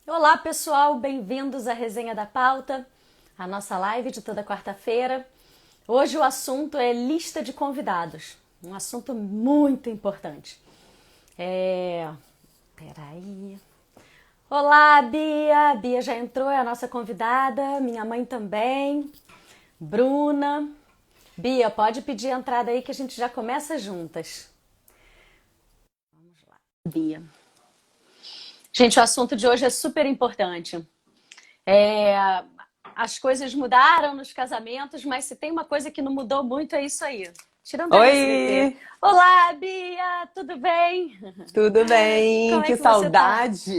Olá pessoal, bem-vindos à Resenha da Pauta, a nossa live de toda quarta-feira. Hoje o assunto é lista de convidados, um assunto muito importante. Peraí. Olá, Bia! Bia já entrou, é a nossa convidada, minha mãe também, Bruna. Bia, pode pedir a entrada aí que a gente já começa juntas. Vamos lá, Bia. Gente, o assunto de hoje é super importante. É, as coisas mudaram nos casamentos, mas se tem uma coisa que não mudou muito é isso aí. Tirando a SBT. Oi, Olá, Bia, tudo bem? tudo bem? Como é Que que você tá? saudade!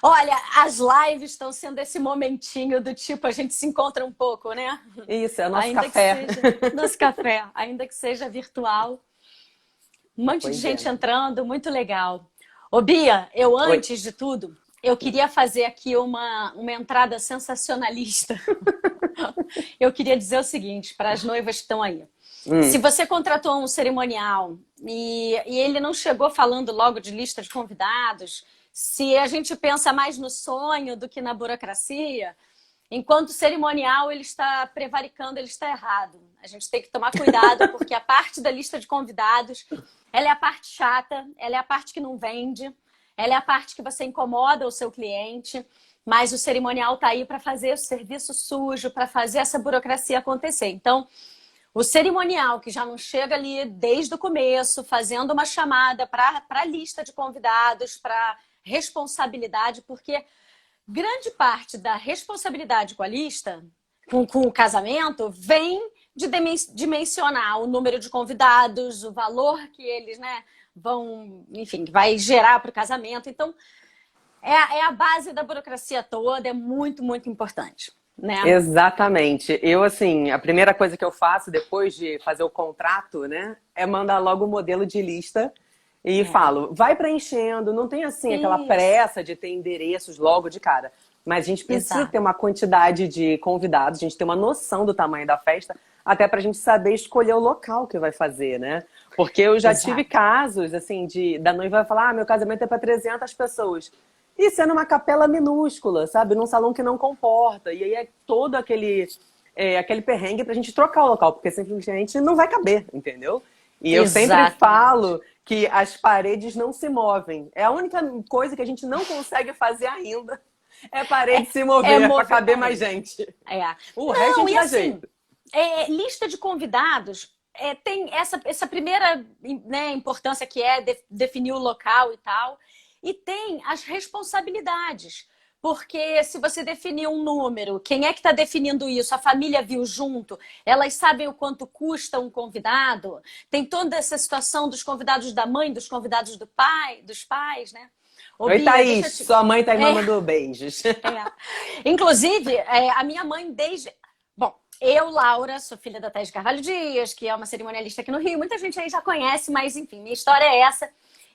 Olha, as lives estão sendo esse momentinho do tipo, a gente se encontra um pouco, né? Isso, é o nosso Ainda que café. seja nosso café, ainda que seja virtual. Um monte de Pois é. gente entrando, muito legal. Ô Bia, eu Oi. antes de tudo, eu queria fazer aqui uma entrada sensacionalista. Eu queria dizer o seguinte para as noivas que estão aí. Se Hum, você contratou um cerimonial e ele não chegou falando logo de lista de convidados, se a gente pensa mais no sonho do que na burocracia, enquanto cerimonial ele está prevaricando, ele está errado. A gente tem que tomar cuidado porque a parte da lista de convidados, ela é a parte chata, ela é a parte que não vende, ela é a parte que você incomoda o seu cliente, mas o cerimonial está aí para fazer o serviço sujo, para fazer essa burocracia acontecer. Então, o cerimonial que já não chega ali desde o começo, fazendo uma chamada para a lista de convidados, para responsabilidade, porque grande parte da responsabilidade com a lista, com o casamento, vem de dimensionar o número de convidados, o valor que eles, né, vão, enfim, vai gerar para o casamento. Então, é a base da burocracia toda, é muito, muito importante, né? exatamente. Eu, assim, a primeira coisa que eu faço depois de fazer o contrato, né, é mandar logo o modelo de lista e É, falo, vai preenchendo, não tem, assim, aquela isso, pressa de ter endereços logo de cara. Mas a gente precisa ter exato, uma quantidade de convidados, a gente ter uma noção do tamanho da festa, até para a gente saber escolher o local que vai fazer, né? Porque eu já tive exato. casos, assim, da noiva falar, meu casamento é para 300 pessoas. E sendo uma capela minúscula, sabe? Num salão que não comporta. E aí é todo aquele perrengue pra gente trocar o local, porque simplesmente não vai caber, entendeu? E eu sempre Exatamente. falo que as paredes não se movem. É a única coisa que a gente não consegue fazer ainda é parede se É mover para mover caber mais parede. gente. É. O resto a Não, gente e dá assim, jeito. lista de convidados tem essa primeira, né, importância que é definir o local e tal, e tem as responsabilidades. Porque se você definir um número, quem é que está definindo isso? A família viu junto? Elas sabem o quanto custa um convidado? Tem toda essa situação dos convidados da mãe, dos convidados do pai, dos pais, né? Ô, Oi, Bia, deixa eu Thaís. te. Sua mãe tá aí É, mandando beijos. é. Inclusive, a minha mãe, desde. Bom, eu, Laura, sou filha da Thais Carvalho Dias, que é uma cerimonialista aqui no Rio. Muita gente aí já conhece, mas enfim, minha história é essa.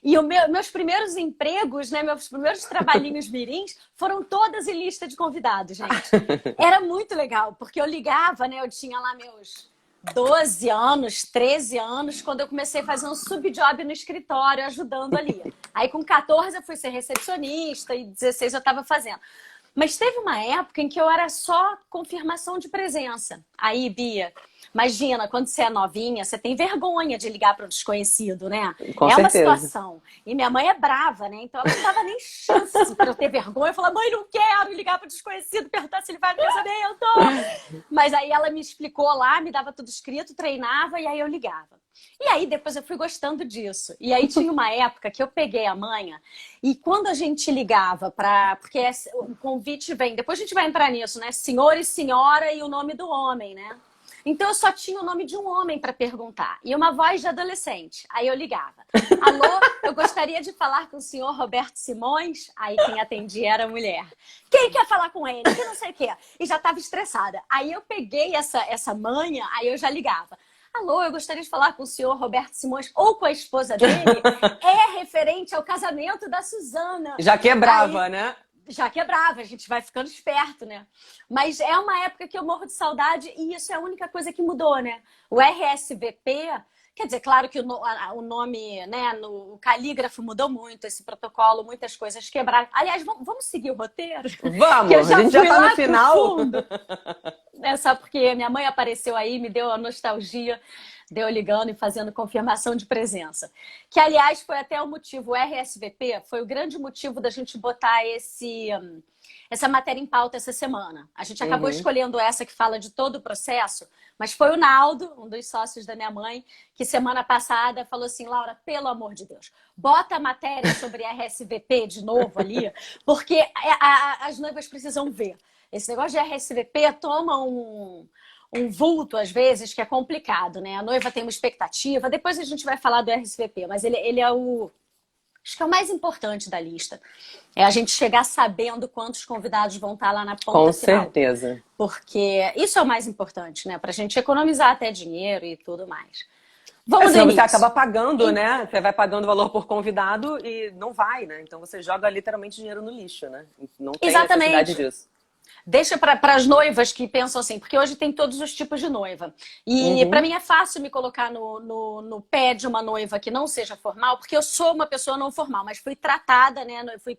E meus primeiros empregos, né, meus primeiros trabalhinhos mirins, foram todas em lista de convidados, gente. Era muito legal, porque eu ligava, né? Eu tinha lá meus 12 anos, 13 anos, quando eu comecei a fazer um subjob no escritório, ajudando ali. Aí com 14 eu fui ser recepcionista e 16 eu estava fazendo. Mas teve uma época em que eu era só confirmação de presença. Aí, Bia, imagina, quando você é novinha, você tem vergonha de ligar para um desconhecido, né? Com É uma certeza. situação. E minha mãe é brava, né? Então ela não dava nem chance para eu ter vergonha. Eu falava, mãe, não quero ligar para o desconhecido, perguntar se ele vai no casamento. Mas aí ela me explicou lá, me dava tudo escrito, treinava e aí eu ligava. E aí depois eu fui gostando disso. E aí tinha uma época que eu peguei a manha e quando a gente ligava para, porque o convite vem, depois a gente vai entrar nisso, né? Senhor e senhora e o nome do homem, né? Então eu só tinha o nome de um homem para perguntar e uma voz de adolescente. Aí eu ligava. Alô, eu gostaria de falar com o senhor Roberto Simões. Aí quem atendia era a mulher. Quem quer falar com ele? Que não sei o quê. E já estava estressada. Aí eu peguei essa manha, aí eu já ligava. Alô, eu gostaria de falar com o senhor Roberto Simões ou com a esposa dele. É referente ao casamento da Suzana. Já Aí quebrava, né? já quebrava, a gente vai ficando esperto, né? Mas é uma época que eu morro de saudade e isso é a única coisa que mudou, né? O RSVP, Quer dizer, claro que o nome, né, o calígrafo mudou muito, esse protocolo, muitas coisas quebraram. Aliás, vamos seguir o roteiro? Que eu Vamos, a já gente já fui tá no lá pro final. fundo. É só porque minha mãe apareceu aí, me deu a nostalgia, deu ligando e fazendo confirmação de presença. Que, aliás, foi até o motivo, o RSVP foi o grande motivo da gente botar essa matéria em pauta essa semana. A gente acabou escolhendo essa que fala de todo o processo, mas foi o Naldo, um dos sócios da minha mãe, que semana passada falou assim, Laura, pelo amor de Deus, bota a matéria sobre RSVP de novo ali, porque as noivas precisam ver. Esse negócio de RSVP toma um vulto, às vezes, que é complicado, né? A noiva tem uma expectativa, depois a gente vai falar do RSVP, mas ele é acho que é o mais importante da lista. É a gente chegar sabendo quantos convidados vão estar lá na ponta Com final. certeza. Porque isso é o mais importante, né? Pra gente economizar até dinheiro e tudo mais. Vamos Senão você início. acaba pagando, né? Você vai pagando o valor por convidado e não vai, né? Então você joga literalmente dinheiro no lixo, né? Não tem necessidade disso. Deixa para as noivas que pensam assim, porque hoje tem todos os tipos de noiva. E para mim é fácil me colocar no pé de uma noiva que não seja formal, porque eu sou uma pessoa não formal, mas fui tratada, né? Fui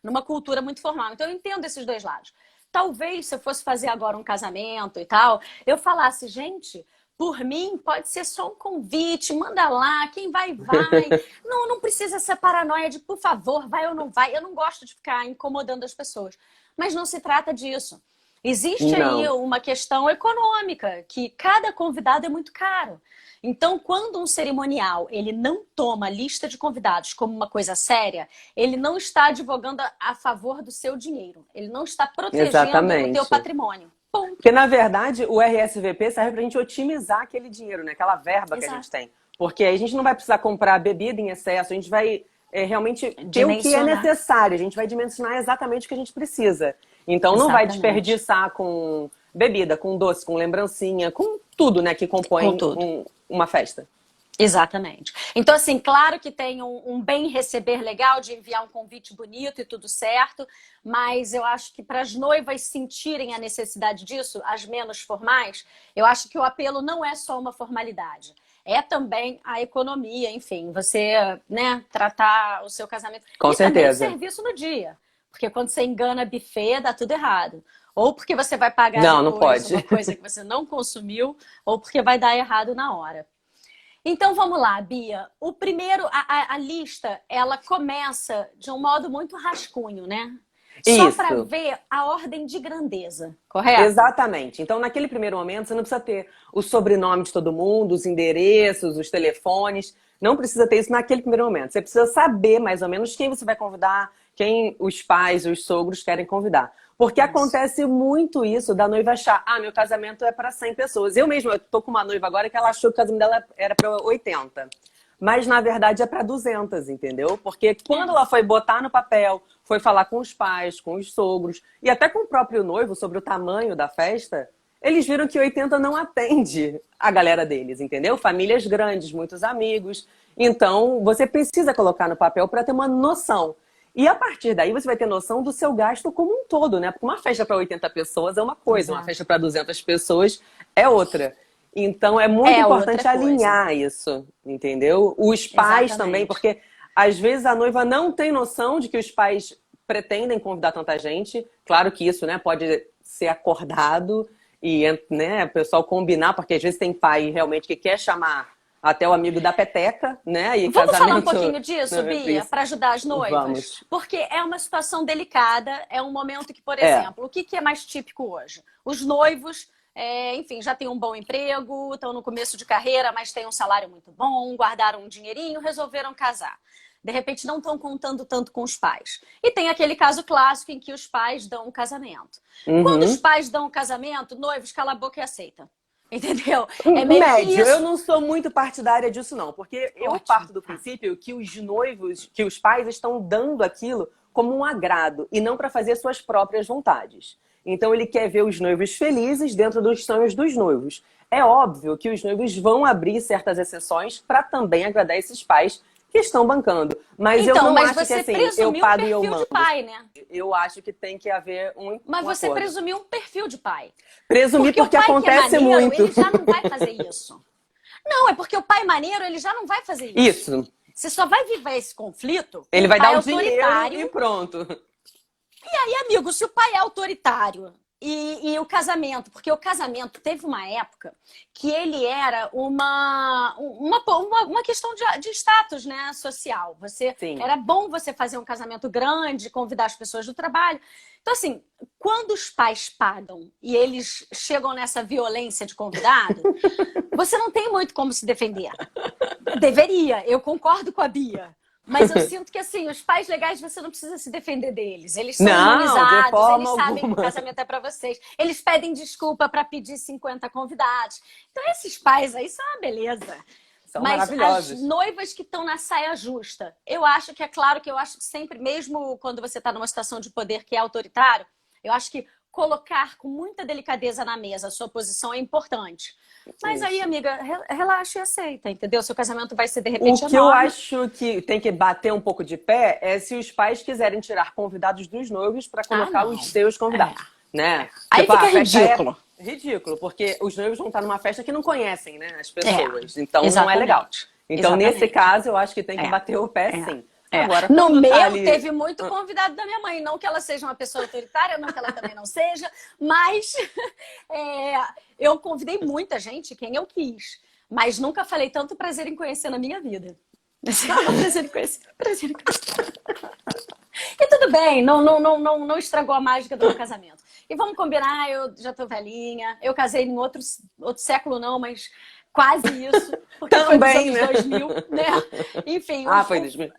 numa cultura muito formal. Então eu entendo esses dois lados. Talvez se eu fosse fazer agora um casamento e tal, eu falasse, gente, por mim, pode ser só um convite, manda lá, quem vai, vai. Não precisa essa paranoia de, por favor, vai ou não vai. Eu não gosto de ficar incomodando as pessoas. Mas não se trata disso. Existe aí uma questão econômica, que cada convidado é muito caro. Então, quando um cerimonial ele não toma a lista de convidados como uma coisa séria, ele não está advogando a favor do seu dinheiro. Ele não está protegendo o teu patrimônio. Ponto. Porque, na verdade, o RSVP serve para a gente otimizar aquele dinheiro, né? Aquela verba que a gente tem. Porque aí a gente não vai precisar comprar bebida em excesso, a gente vai realmente ter o que é necessário. A gente vai dimensionar exatamente o que a gente precisa. Então, não vai desperdiçar com bebida, com doce, com lembrancinha, com tudo, né? Que compõe uma festa. Exatamente. Então, assim, claro que tem um bem receber legal de enviar um convite bonito e tudo certo, mas eu acho que para as noivas sentirem a necessidade disso, as menos formais, eu acho que o apelo não é só uma formalidade. É também a economia, enfim, você, né, tratar o seu casamento. Com certeza. Também o serviço no dia. Porque quando você engana buffet, dá tudo errado. Ou porque você vai pagar depois uma coisa que você não consumiu, ou porque vai dar errado na hora. Então vamos lá, Bia. O primeiro, a lista, ela começa de um modo muito rascunho, né? Só para ver a ordem de grandeza, correto? Exatamente. Então, naquele primeiro momento, você não precisa ter o sobrenome de todo mundo, os endereços, os telefones. Não precisa ter isso naquele primeiro momento. Você precisa saber mais ou menos quem você vai convidar, quem os pais, os sogros querem convidar. Porque acontece muito isso da noiva achar, meu casamento é para 100 pessoas. Eu mesma tô com uma noiva agora que ela achou que o casamento dela era para 80. Mas, na verdade, é para 200, entendeu? Porque quando ela foi botar no papel, foi falar com os pais, com os sogros e até com o próprio noivo sobre o tamanho da festa, eles viram que 80 não atende a galera deles, entendeu? Famílias grandes, muitos amigos. Então, você precisa colocar no papel para ter uma noção. E a partir daí você vai ter noção do seu gasto como um todo, né? Porque uma festa para 80 pessoas é uma coisa, uma festa para 200 pessoas é outra. Então é muito importante alinhar isso, entendeu? Os pais também, porque às vezes a noiva não tem noção de que os pais pretendem convidar tanta gente. Claro que isso, né, pode ser acordado e, né, o pessoal combinar, porque às vezes tem pai realmente que quer chamar até o amigo da peteca, né? E vamos falar um pouquinho disso, Bia, para ajudar as noivas? Vamos. Porque é uma situação delicada, é um momento que, por exemplo, o que é mais típico hoje? Os noivos, enfim, já têm um bom emprego, estão no começo de carreira, mas têm um salário muito bom, guardaram um dinheirinho, resolveram casar. De repente não estão contando tanto com os pais. E tem aquele caso clássico em que os pais dão um casamento. Quando os pais dão um casamento, noivos, cala a boca e aceita. Entendeu? É meio médio. Eu não sou muito partidária disso, não. Porque eu parto do princípio que os noivos, que os pais estão dando aquilo como um agrado e não para fazer suas próprias vontades. Então ele quer ver os noivos felizes dentro dos sonhos dos noivos. É óbvio que os noivos vão abrir certas exceções para também agradar esses pais que estão bancando. Mas eu não acho que assim, eu pago e eu mando. Pai, né? Eu acho que tem que haver Mas você presumiu um perfil de pai. Presumir porque acontece maneiro, muito. Ele já não vai fazer isso. Não, é porque o pai maneiro, ele já não vai fazer isso. Isso. Você só vai viver esse conflito com Ele um vai pai dar o dinheiro autoritário. e pronto. E aí, amigo, se o pai é autoritário e o casamento, porque o casamento teve uma época que ele era uma questão de status, né, social. Sim. Era bom você fazer um casamento grande, convidar as pessoas do trabalho. Então, assim, quando os pais pagam e eles chegam nessa violência de convidado, você não tem muito como se defender. Deveria, eu concordo com a Bia. Mas eu sinto que, assim, os pais legais, você não precisa se defender deles. Eles são humanizados, eles sabem que o casamento é pra vocês. Eles pedem desculpa pra pedir 50 convidados. Então, esses pais aí são uma beleza. São Mas maravilhosos. as noivas que estão na saia justa, eu acho que é claro que eu acho que sempre, mesmo quando você está numa situação de poder que é autoritário, eu acho que colocar com muita delicadeza na mesa a sua posição é importante. Mas aí, amiga, relaxa e aceita, entendeu? Seu casamento vai ser, de repente, O que eu acho que tem que bater um pouco de pé é se os pais quiserem tirar convidados dos noivos para colocar os seus convidados, né? Aí tipo, fica ridículo. Ridículo, porque os noivos vão estar numa festa que não conhecem, né, as pessoas. Então, exatamente. não é legal. Então, Exatamente. Nesse caso, eu acho que tem que bater o pé, sim. Agora, no meu, teve muito convidado da minha mãe. Não que ela seja uma pessoa autoritária, não que ela também não seja, mas eu convidei muita gente, quem eu quis. Mas nunca falei tanto prazer em conhecer na minha vida. Prazer em conhecer. E tudo bem, não estragou a mágica do meu casamento. E vamos combinar, eu já tô velhinha, eu casei em outro século não, mas quase isso. Porque também, foi nos anos 2000, né? Enfim. Foi 2000.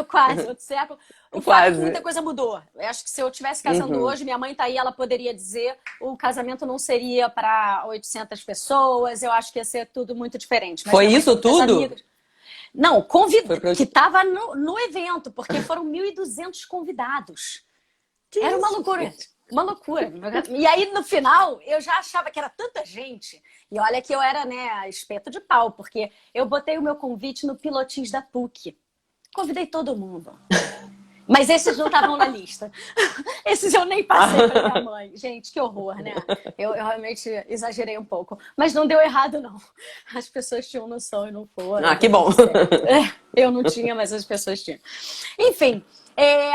Quase, outro século. O fato é que muita coisa mudou. Eu acho que se eu estivesse casando hoje, minha mãe tá aí, ela poderia dizer o casamento não seria para 800 pessoas, eu acho que ia ser tudo muito diferente. Mas foi isso tudo? Não, que estava no evento, porque foram 1.200 convidados. Era uma loucura. Uma loucura. E aí, no final, eu já achava que era tanta gente. E olha que eu era, né, espeto de pau, porque eu botei o meu convite no Pilotins da PUC. Convidei todo mundo. Mas esses não estavam na lista. Esses eu nem passei pra minha mãe. Gente, que horror, né? Eu realmente exagerei um pouco. Mas não deu errado, não. As pessoas tinham noção e não foram. Que bom. Eu não tinha, mas as pessoas tinham. Enfim,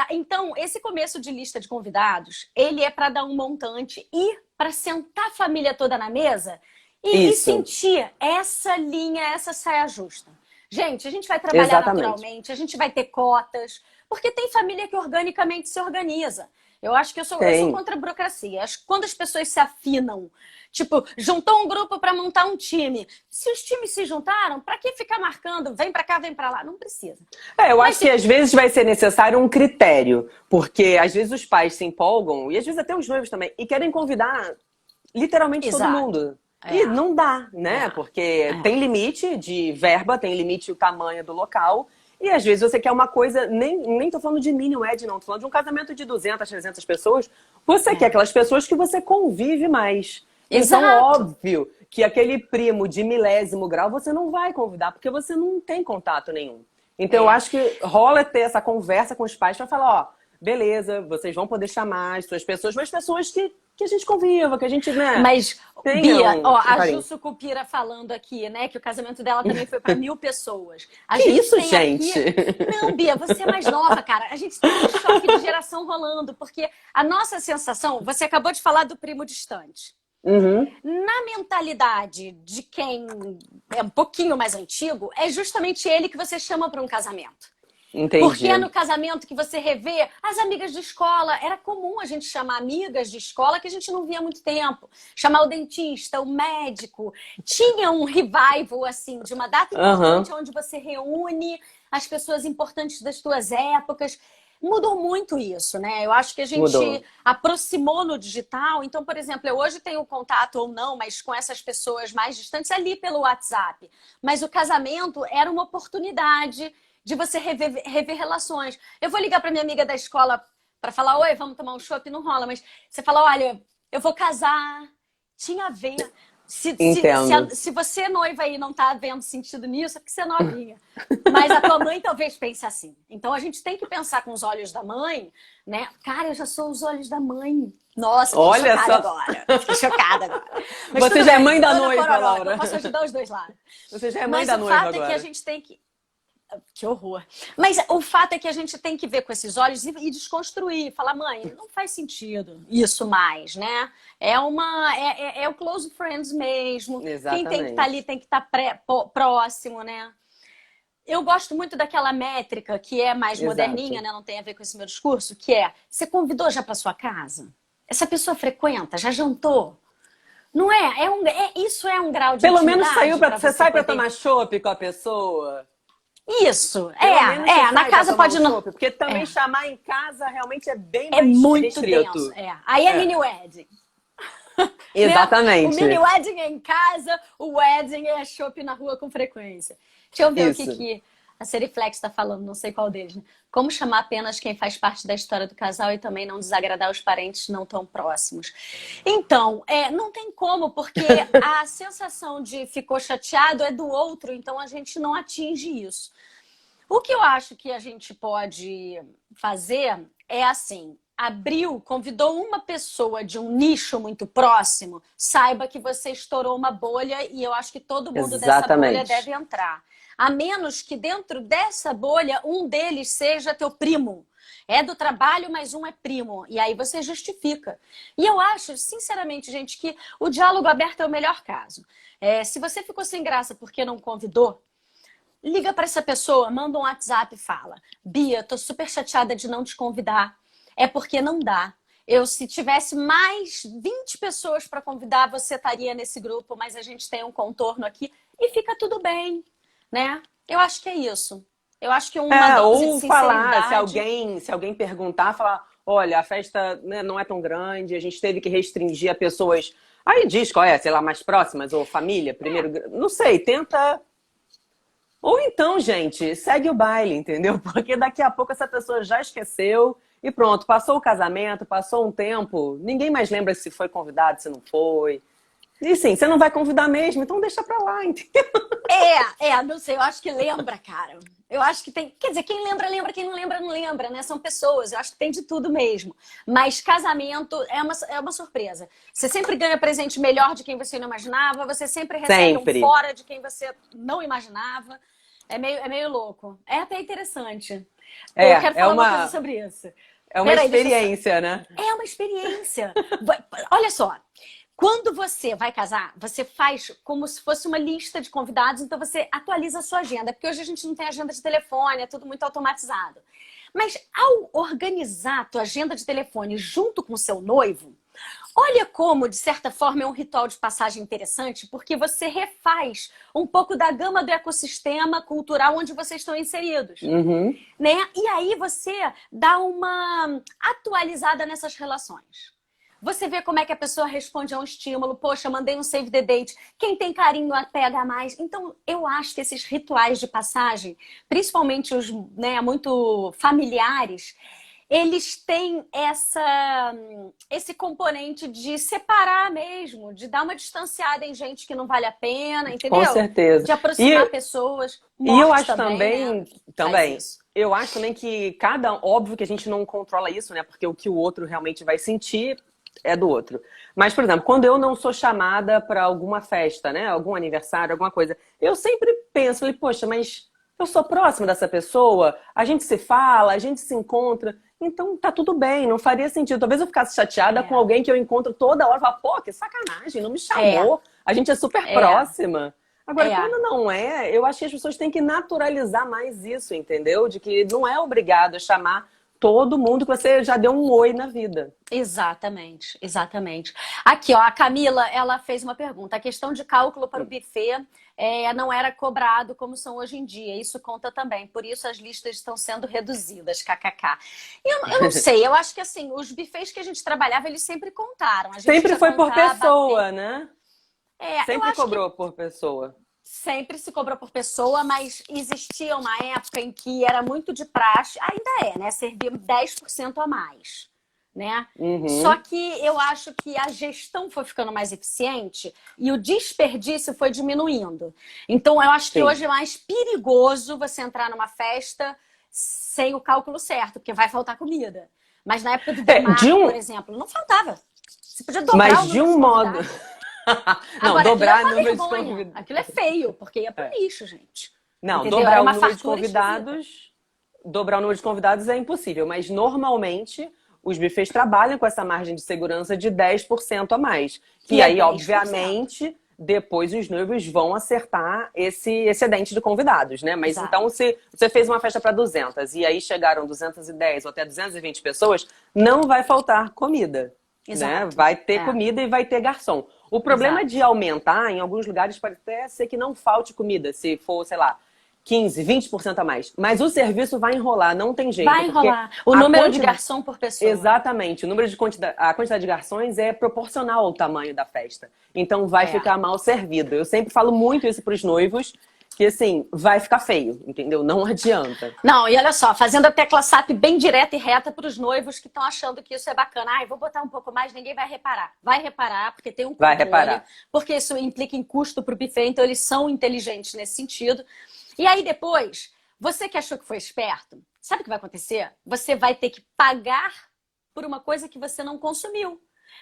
então, esse começo de lista de convidados, ele é para dar um montante e para sentar a família toda na mesa e sentir essa linha, essa saia justa. Gente, a gente vai trabalhar naturalmente, a gente vai ter cotas, porque tem família que organicamente se organiza. Eu acho que eu sou contra a burocracia. Acho que quando as pessoas se afinam, tipo, juntou um grupo para montar um time. Se os times se juntaram, para que ficar marcando? Vem para cá, vem para lá. Não precisa. Eu acho que às vezes vai ser necessário um critério, porque às vezes os pais se empolgam, e às vezes até os noivos também, e querem convidar literalmente todo mundo. E não dá, né? Porque tem limite de verba, tem limite o tamanho do local. E às vezes você quer uma coisa, nem tô falando de mini wed, não. Tô falando de um casamento de 200, 300 pessoas. Você quer aquelas pessoas que você convive mais. Exato. Então, óbvio que aquele primo de milésimo grau você não vai convidar, porque você não tem contato nenhum. Então, eu acho que rola ter essa conversa com os pais para falar, ó, beleza, vocês vão poder chamar as suas pessoas, mas pessoas que a gente conviva, que a gente, né? Mas, Bia, a Ju Sucupira falando aqui, né, que o casamento dela também foi para 1.000 pessoas. Que isso, gente? Não, Bia, você é mais nova, cara. A gente tem um choque de geração rolando, porque a nossa sensação, você acabou de falar do primo distante. Na mentalidade de quem é um pouquinho mais antigo, é justamente ele que você chama para um casamento. Entendi. Porque é no casamento que você revê as amigas de escola. Era comum a gente chamar amigas de escola que a gente não via há muito tempo. Chamar o dentista, o médico. Tinha um revival, assim, de uma data importante onde você reúne as pessoas importantes das suas épocas. Mudou muito isso, né? Eu acho que a gente aproximou no digital. Então, por exemplo, eu hoje tenho contato ou não, mas com essas pessoas mais distantes ali pelo WhatsApp. Mas o casamento era uma oportunidade de você rever relações. Eu vou ligar para minha amiga da escola para falar, oi, vamos tomar um chopp, não rola. Mas você fala, olha, eu vou casar, tinha a ver. Entendo. Se você, noiva aí, não tá vendo sentido nisso, é porque você é novinha. Mas a tua mãe talvez pense assim. Então a gente tem que pensar com os olhos da mãe, né? Cara, eu já sou os olhos da mãe. Nossa, fiquei Olha chocada só. agora. Fiquei chocada agora. Mas Você tudo já é bem, mãe da Ana noiva, Pororoca, Laura. eu posso ajudar os dois lados. Você já é mãe Mas da o noiva fato é que a agora. gente tem que. Que horror. Mas o fato é que a gente tem que ver com esses olhos e desconstruir. Falar, mãe, não faz sentido isso mais, né? É o close friends mesmo. Quem tem que estar ali Exatamente. tem que estar próximo, né? Eu gosto muito daquela métrica que é mais moderninha, Exato. né? Não tem a ver com esse meu discurso, que é: você convidou já para sua casa? Essa pessoa frequenta? Já jantou? Não é? Isso é um grau de Pelo menos saiu intimidade para para você você sai para poder. tomar chopp com a pessoa. Isso, Pelo menos você na sai para casa tomar pode um não. chopp, porque também É, chamar em casa realmente é bem é mais muito denso. restrito. Aí é É, mini wedding, né? O mini exatamente. wedding é em casa, o wedding é shopping na rua com frequência. Deixa eu ver o que, Isso. que a Seriflex está falando, não sei qual deles, né? Como chamar apenas quem faz parte da história do casal e também não desagradar os parentes não tão próximos. Então, não tem como, porque a sensação de ficou chateado é do outro, então a gente não atinge isso. O que eu acho que a gente pode fazer é assim: abriu, convidou uma pessoa de um nicho muito próximo, saiba que você estourou uma bolha e eu acho que todo mundo dessa bolha Exatamente. deve entrar. A menos que dentro dessa bolha um deles seja teu primo. É do trabalho, mas um é primo. E aí você justifica. E eu acho, sinceramente, gente, que o diálogo aberto é o melhor caso. Se você ficou sem graça porque não convidou, liga para essa pessoa, manda um WhatsApp e fala: Bia, tô super chateada de não te convidar. É porque não dá. Se tivesse mais 20 pessoas para convidar, você estaria nesse grupo, mas a gente tem um contorno aqui e fica tudo bem, né? Eu acho que é isso. Eu acho que uma dose de Ou falar, sinceridade. se alguém perguntar, falar, olha, a festa, né, não é tão grande, a gente teve que restringir a pessoas. Aí diz qual é, sei lá, mais próximas, ou família, primeiro, não sei, tenta. Ou então, gente, segue o baile, entendeu? Porque daqui a pouco essa pessoa já esqueceu e pronto, passou o casamento, passou um tempo, ninguém mais lembra se foi convidado, se não foi. E sim, você não vai convidar mesmo, então deixa pra lá, entendeu? Não sei, eu acho que lembra, cara. Eu acho que tem. Quer dizer, quem lembra, lembra, quem não lembra, não lembra, né? São pessoas, eu acho que tem de tudo mesmo. Mas casamento é uma surpresa. Você sempre ganha presente melhor de quem você não imaginava, você sempre recebe um Sempre. fora de quem você não imaginava. É meio louco. É até interessante. Pô, eu quero É falar uma coisa uma, sobre isso. é uma Peraí, deixa eu só. experiência, né? É uma experiência. Olha só, quando você vai casar, você faz como se fosse uma lista de convidados, então você atualiza a sua agenda, porque hoje a gente não tem agenda de telefone, é tudo muito automatizado. Mas ao organizar a tua agenda de telefone junto com o seu noivo, olha como, de certa forma, é um ritual de passagem interessante, porque você refaz um pouco da gama do ecossistema cultural onde vocês estão inseridos, Uhum. né? E aí você dá uma atualizada nessas relações. Você vê como é que a pessoa responde a um estímulo. Poxa, mandei um save the date. Quem tem carinho pega mais. Então, eu acho que esses rituais de passagem, principalmente os, né, muito familiares, eles têm esse componente de separar mesmo, de dar uma distanciada em gente que não vale a pena, Com entendeu? certeza. De aproximar pessoas. E eu Morte acho também, né? Faz também, isso. eu acho também que óbvio que a gente não controla isso, né? Porque o que o outro realmente vai sentir é do outro. Mas, por exemplo, quando eu não sou chamada para alguma festa, né? Algum aniversário, alguma coisa, eu sempre penso, falei, poxa, mas eu sou próxima dessa pessoa, a gente se fala, a gente se encontra, então tá tudo bem, não faria sentido. Talvez eu ficasse chateada com É, alguém que eu encontro toda hora, falar, pô, que sacanagem, não me é, chamou, a gente é super é, próxima. Agora, é. quando não é, eu acho que as pessoas têm que naturalizar mais isso, entendeu? De que não é obrigado a chamar todo mundo que você já deu um oi na vida. Exatamente, exatamente. Aqui, ó, a Camila, ela fez uma pergunta. A questão de cálculo para o buffet não era cobrado como são hoje em dia. Isso conta também. Por isso as listas estão sendo reduzidas, kkk. Eu não sei, eu acho que assim, os buffets que a gente trabalhava, eles sempre contaram. A gente Sempre ia foi por contar, bater. pessoa, né? Eu Sempre acho que cobrou por pessoa. sempre se cobrou por pessoa, mas existia uma época em que era muito de praxe, ainda é, né? Servia 10% a mais. né? Uhum. Só que eu acho que a gestão foi ficando mais eficiente e o desperdício foi diminuindo. Então, eu acho que Sim. hoje é mais perigoso você entrar numa festa sem o cálculo certo, porque vai faltar comida. Mas na época do Demar, por exemplo, não faltava. Você podia dobrar o Mas de número de um modo. convidados. Não, Agora, aquilo é dobrar o uma número de vergonha. convidados. Aquilo é feio, porque ia pro lixo, gente. Não, Entendeu? Era dobrar o uma número de fartura esquisita. convidados. Dobrar o número de convidados é impossível, mas normalmente os buffets trabalham com essa margem de segurança de 10% a mais. Que E é aí, 10%. obviamente, depois os noivos vão acertar esse excedente de convidados, né? Mas Exato. então, se você fez uma festa para 200 e aí chegaram 210 ou até 220 pessoas, não vai faltar comida. Né? Exato. Vai ter comida e vai ter garçom. O problema de aumentar, em alguns lugares, pode até ser que não falte comida, se for, sei lá, 15, 20% a mais. Mas o serviço vai enrolar, não tem jeito. Vai enrolar. O número de garçom por pessoa. Exatamente. O número de a quantidade de garçons é proporcional ao tamanho da festa. Então vai ficar mal servido. Eu sempre falo muito isso para os noivos, que assim, vai ficar feio, entendeu? Não adianta. Não, e olha só, fazendo a tecla SAP bem direta e reta para os noivos que estão achando que isso é bacana. Ai, vou botar um pouco mais, ninguém vai reparar. Vai reparar, porque tem um controle. Vai reparar. Porque isso implica em custo para o buffet, então eles são inteligentes nesse sentido. E aí depois, você que achou que foi esperto, sabe o que vai acontecer? Você vai ter que pagar por uma coisa que você não consumiu,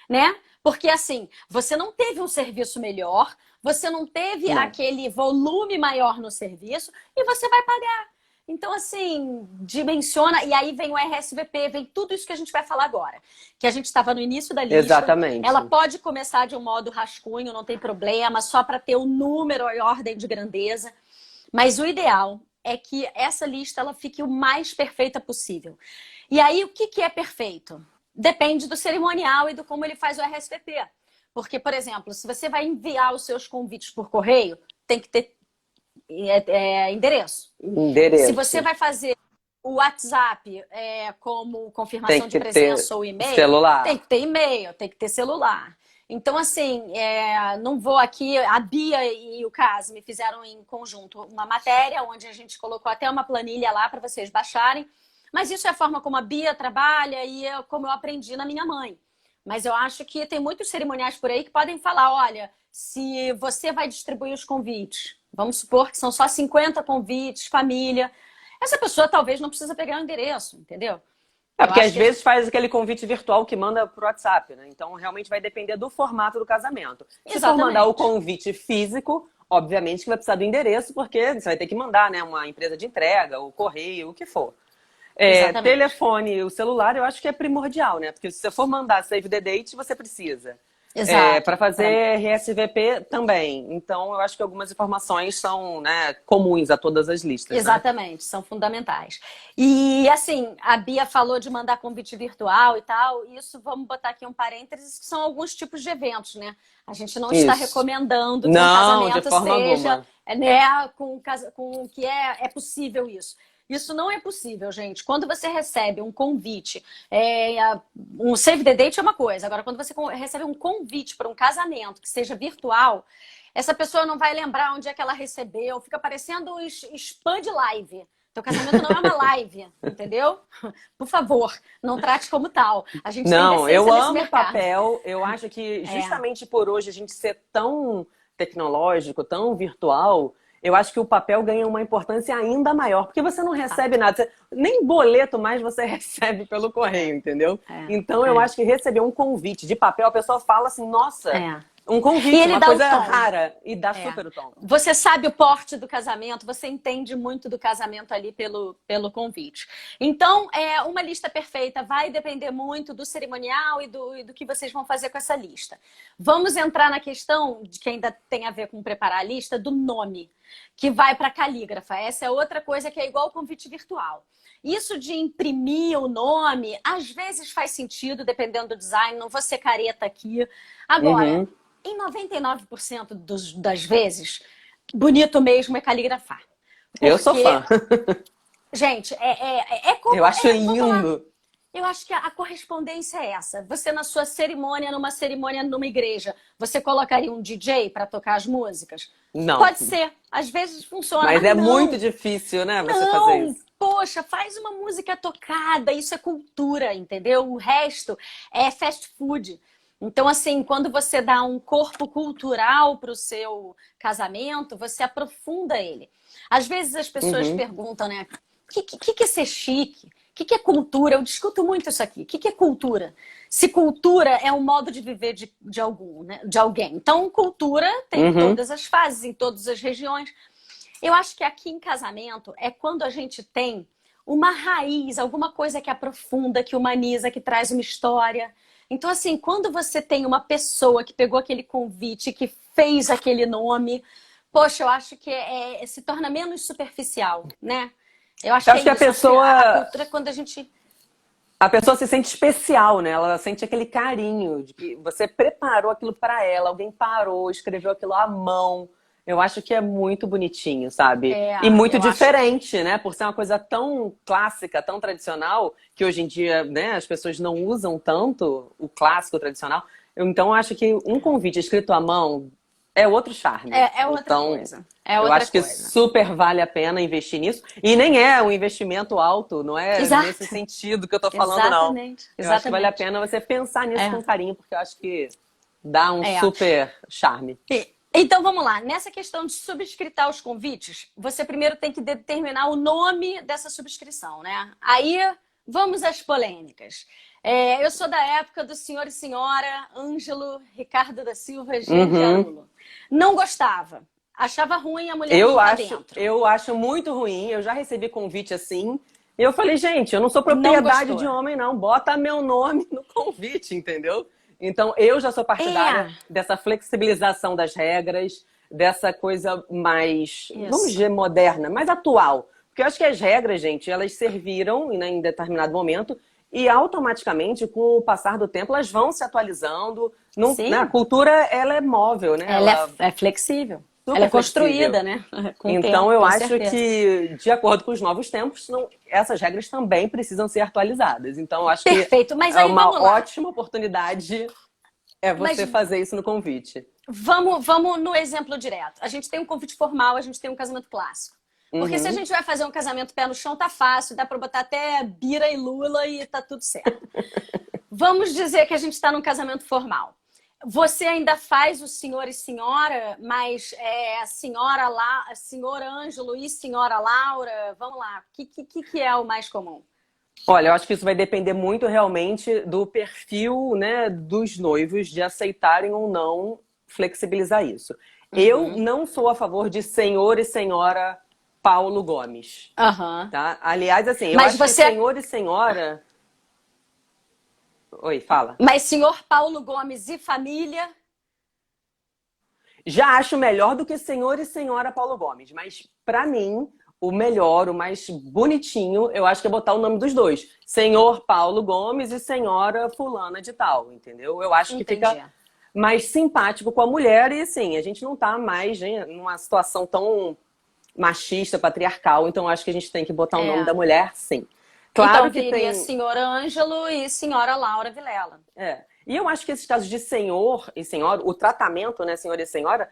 né? Porque assim, você não teve um serviço melhor, você não teve aquele volume maior no serviço e você vai pagar. Então, assim, dimensiona, e aí vem o RSVP, vem tudo isso que a gente vai falar agora. Que a gente estava no início da lista. Exatamente. Ela pode começar de um modo rascunho, não tem problema, só para ter o número e ordem de grandeza. Mas o ideal é que essa lista ela fique o mais perfeita possível. E aí, o que é perfeito? Depende do cerimonial e do como ele faz o RSVP. Porque, por exemplo, se você vai enviar os seus convites por correio, tem que ter endereço. Se você vai fazer o WhatsApp como confirmação de presença ou e-mail, celular. Tem que ter e-mail, tem que ter celular. Então, assim, não vou aqui... A Bia e o Cas me fizeram em conjunto uma matéria onde a gente colocou até uma planilha lá para vocês baixarem. Mas isso é a forma como a Bia trabalha e como eu aprendi na minha mãe. Mas eu acho que tem muitos cerimoniais por aí que podem falar, olha, se você vai distribuir os convites, vamos supor que são só 50 convites, família, essa pessoa talvez não precisa pegar o endereço, entendeu? Porque às vezes faz aquele convite virtual que manda pro WhatsApp, né? Então realmente vai depender do formato do casamento. Se for mandar o convite físico, obviamente que vai precisar do endereço, porque você vai ter que mandar, né? Uma empresa de entrega, o correio, o que for. Telefone, o celular, eu acho que é primordial, né? Porque se você for mandar save the date, você precisa. Exato. Para fazer RSVP também. Então, eu acho que algumas informações são, né, comuns a todas as listas. Exatamente, né? São fundamentais. E, assim, a Bia falou de mandar convite virtual e tal. Isso, vamos botar aqui um parênteses, que são alguns tipos de eventos, né? A gente não está recomendando que um casamento seja, né, com que é possível isso. Isso não é possível, gente. Quando você recebe um convite, um save the date é uma coisa. Agora, quando você recebe um convite para um casamento que seja virtual, essa pessoa não vai lembrar onde é que ela recebeu. Fica parecendo um spam de live. Teu casamento não é uma live, entendeu? Por favor, não trate como tal. A gente não, eu amo papel. Eu acho que justamente por hoje a gente ser tão tecnológico, tão virtual... Eu acho que o papel ganha uma importância ainda maior, porque você não recebe nada. Nem boleto mais você recebe pelo correio, entendeu? Então, eu acho que receber um convite de papel, a pessoa fala assim, nossa, um convite, uma coisa rara, e dá super o tom. Você sabe o porte do casamento, você entende muito do casamento ali pelo convite. Então, uma lista perfeita vai depender muito do cerimonial e do que vocês vão fazer com essa lista. Vamos entrar na questão, de que ainda tem a ver com preparar a lista, do nome, que vai para a calígrafa. Essa é outra coisa que é igual ao convite virtual. Isso de imprimir o nome, às vezes faz sentido, dependendo do design, não vou ser careta aqui. Agora, em 99% das vezes, bonito mesmo é caligrafar. Porque, eu sou fã. Gente, como... Eu acho lindo. Eu acho que a correspondência é essa. Você, na sua cerimônia, numa cerimônia numa igreja, você colocaria um DJ para tocar as músicas? Não. Pode ser. Às vezes funciona. Mas é muito difícil, né? Você fazer isso. poxa, faz uma música tocada, isso é cultura, entendeu? O resto é fast food. Então, assim, quando você dá um corpo cultural para o seu casamento, você aprofunda ele. Às vezes as pessoas Uhum, perguntam, né? O que é ser chique? O que é cultura? Eu discuto muito isso aqui. O que é cultura? Se cultura é um modo de viver de algum, né? De alguém. Então, cultura tem em uhum. todas as fases, em todas as regiões. Eu acho que aqui em casamento é quando a gente tem uma raiz, alguma coisa que aprofunda, que humaniza, que traz uma história. Então, assim, quando você tem uma pessoa que pegou aquele convite, que fez aquele nome, poxa, eu acho que se torna menos superficial, né? Eu acho Eu que é acho que a isso. Eu acho que a pessoa, cultura é quando a gente. a pessoa se sente especial, né? Ela sente aquele carinho de que você preparou aquilo para ela, alguém parou, escreveu aquilo à mão. Eu acho que é muito bonitinho, sabe? É, E muito eu acho. diferente, né? Por ser uma coisa tão clássica, tão tradicional, que hoje em dia, né, as pessoas não usam tanto o clássico, o tradicional. Então, eu acho que um convite escrito à mão é outro charme. É outra Então, coisa. É eu outra acho que coisa. super vale a pena investir nisso. E nem é um investimento alto, não é nesse Exato. sentido que eu tô falando, não. Exatamente. Eu acho que vale a Exatamente. pena você pensar nisso É. com carinho, porque eu acho que dá um É. super charme. Então vamos lá, nessa questão de subscritar os convites, você primeiro tem que determinar o nome dessa subscrição, né? Aí vamos às polêmicas. Eu sou da época do senhor e senhora Ângelo Ricardo da Silva Uhum. Giangiarulo. Não gostava, achava ruim a mulher não Eu estar acho, dentro. eu acho muito ruim. Eu já recebi convite assim. E eu falei, gente, eu não sou Não propriedade gostou. de homem, não. Bota meu nome no convite, entendeu? Então, eu já sou partidária É, dessa flexibilização das regras, dessa coisa mais, vamos isso. dizer, moderna, mais atual. Porque eu acho que as regras, gente, elas serviram, né, em determinado momento, e automaticamente, com o passar do tempo, elas vão se atualizando. Não, né, a Sim, cultura, ela é móvel, né? ela Ela é flexível. é Ela super é construída, flexível. né? Com o tempo, Então, eu com acho certeza. que, de acordo com os novos tempos, essas regras também precisam ser atualizadas. Então, eu acho que Perfeito, mas é aí uma vamos lá. ótima oportunidade é Mas você fazer isso no convite. vamos no exemplo direto. A gente tem um convite formal, a gente tem um casamento clássico. Porque se a Uhum. gente vai fazer um casamento pé no chão, tá fácil, dá pra botar até Bira e Lula e tá tudo certo. Vamos dizer que a gente está num casamento formal. Você ainda faz o senhor e senhora, mas a senhora lá, senhor Ângelo e senhora Laura, vamos lá, o que é o mais comum? Olha, eu acho que isso vai depender muito realmente do perfil, né, dos noivos de aceitarem ou não flexibilizar isso. Eu Uhum. não sou a favor de senhor e senhora Paulo Gomes, Aham. tá? Aliás, assim, eu Mas acho que você. senhor e senhora. Oi, fala. Mas senhor Paulo Gomes e família. Já acho melhor do que senhor e senhora Paulo Gomes, mas pra mim, o melhor, o mais bonitinho, eu acho que é botar o nome dos dois. Senhor Paulo Gomes e senhora fulana de tal, entendeu? Eu acho que fica Entendi. mais simpático com a mulher e assim, a gente não tá mais, né, numa situação tão machista, patriarcal, então eu acho que a gente tem que botar o nome da É. mulher, sim. Então Claro que viria tem. senhor Ângelo e senhora Laura Vilela. É. E eu acho que esses casos de senhor e senhora, o tratamento, né, senhor e senhora,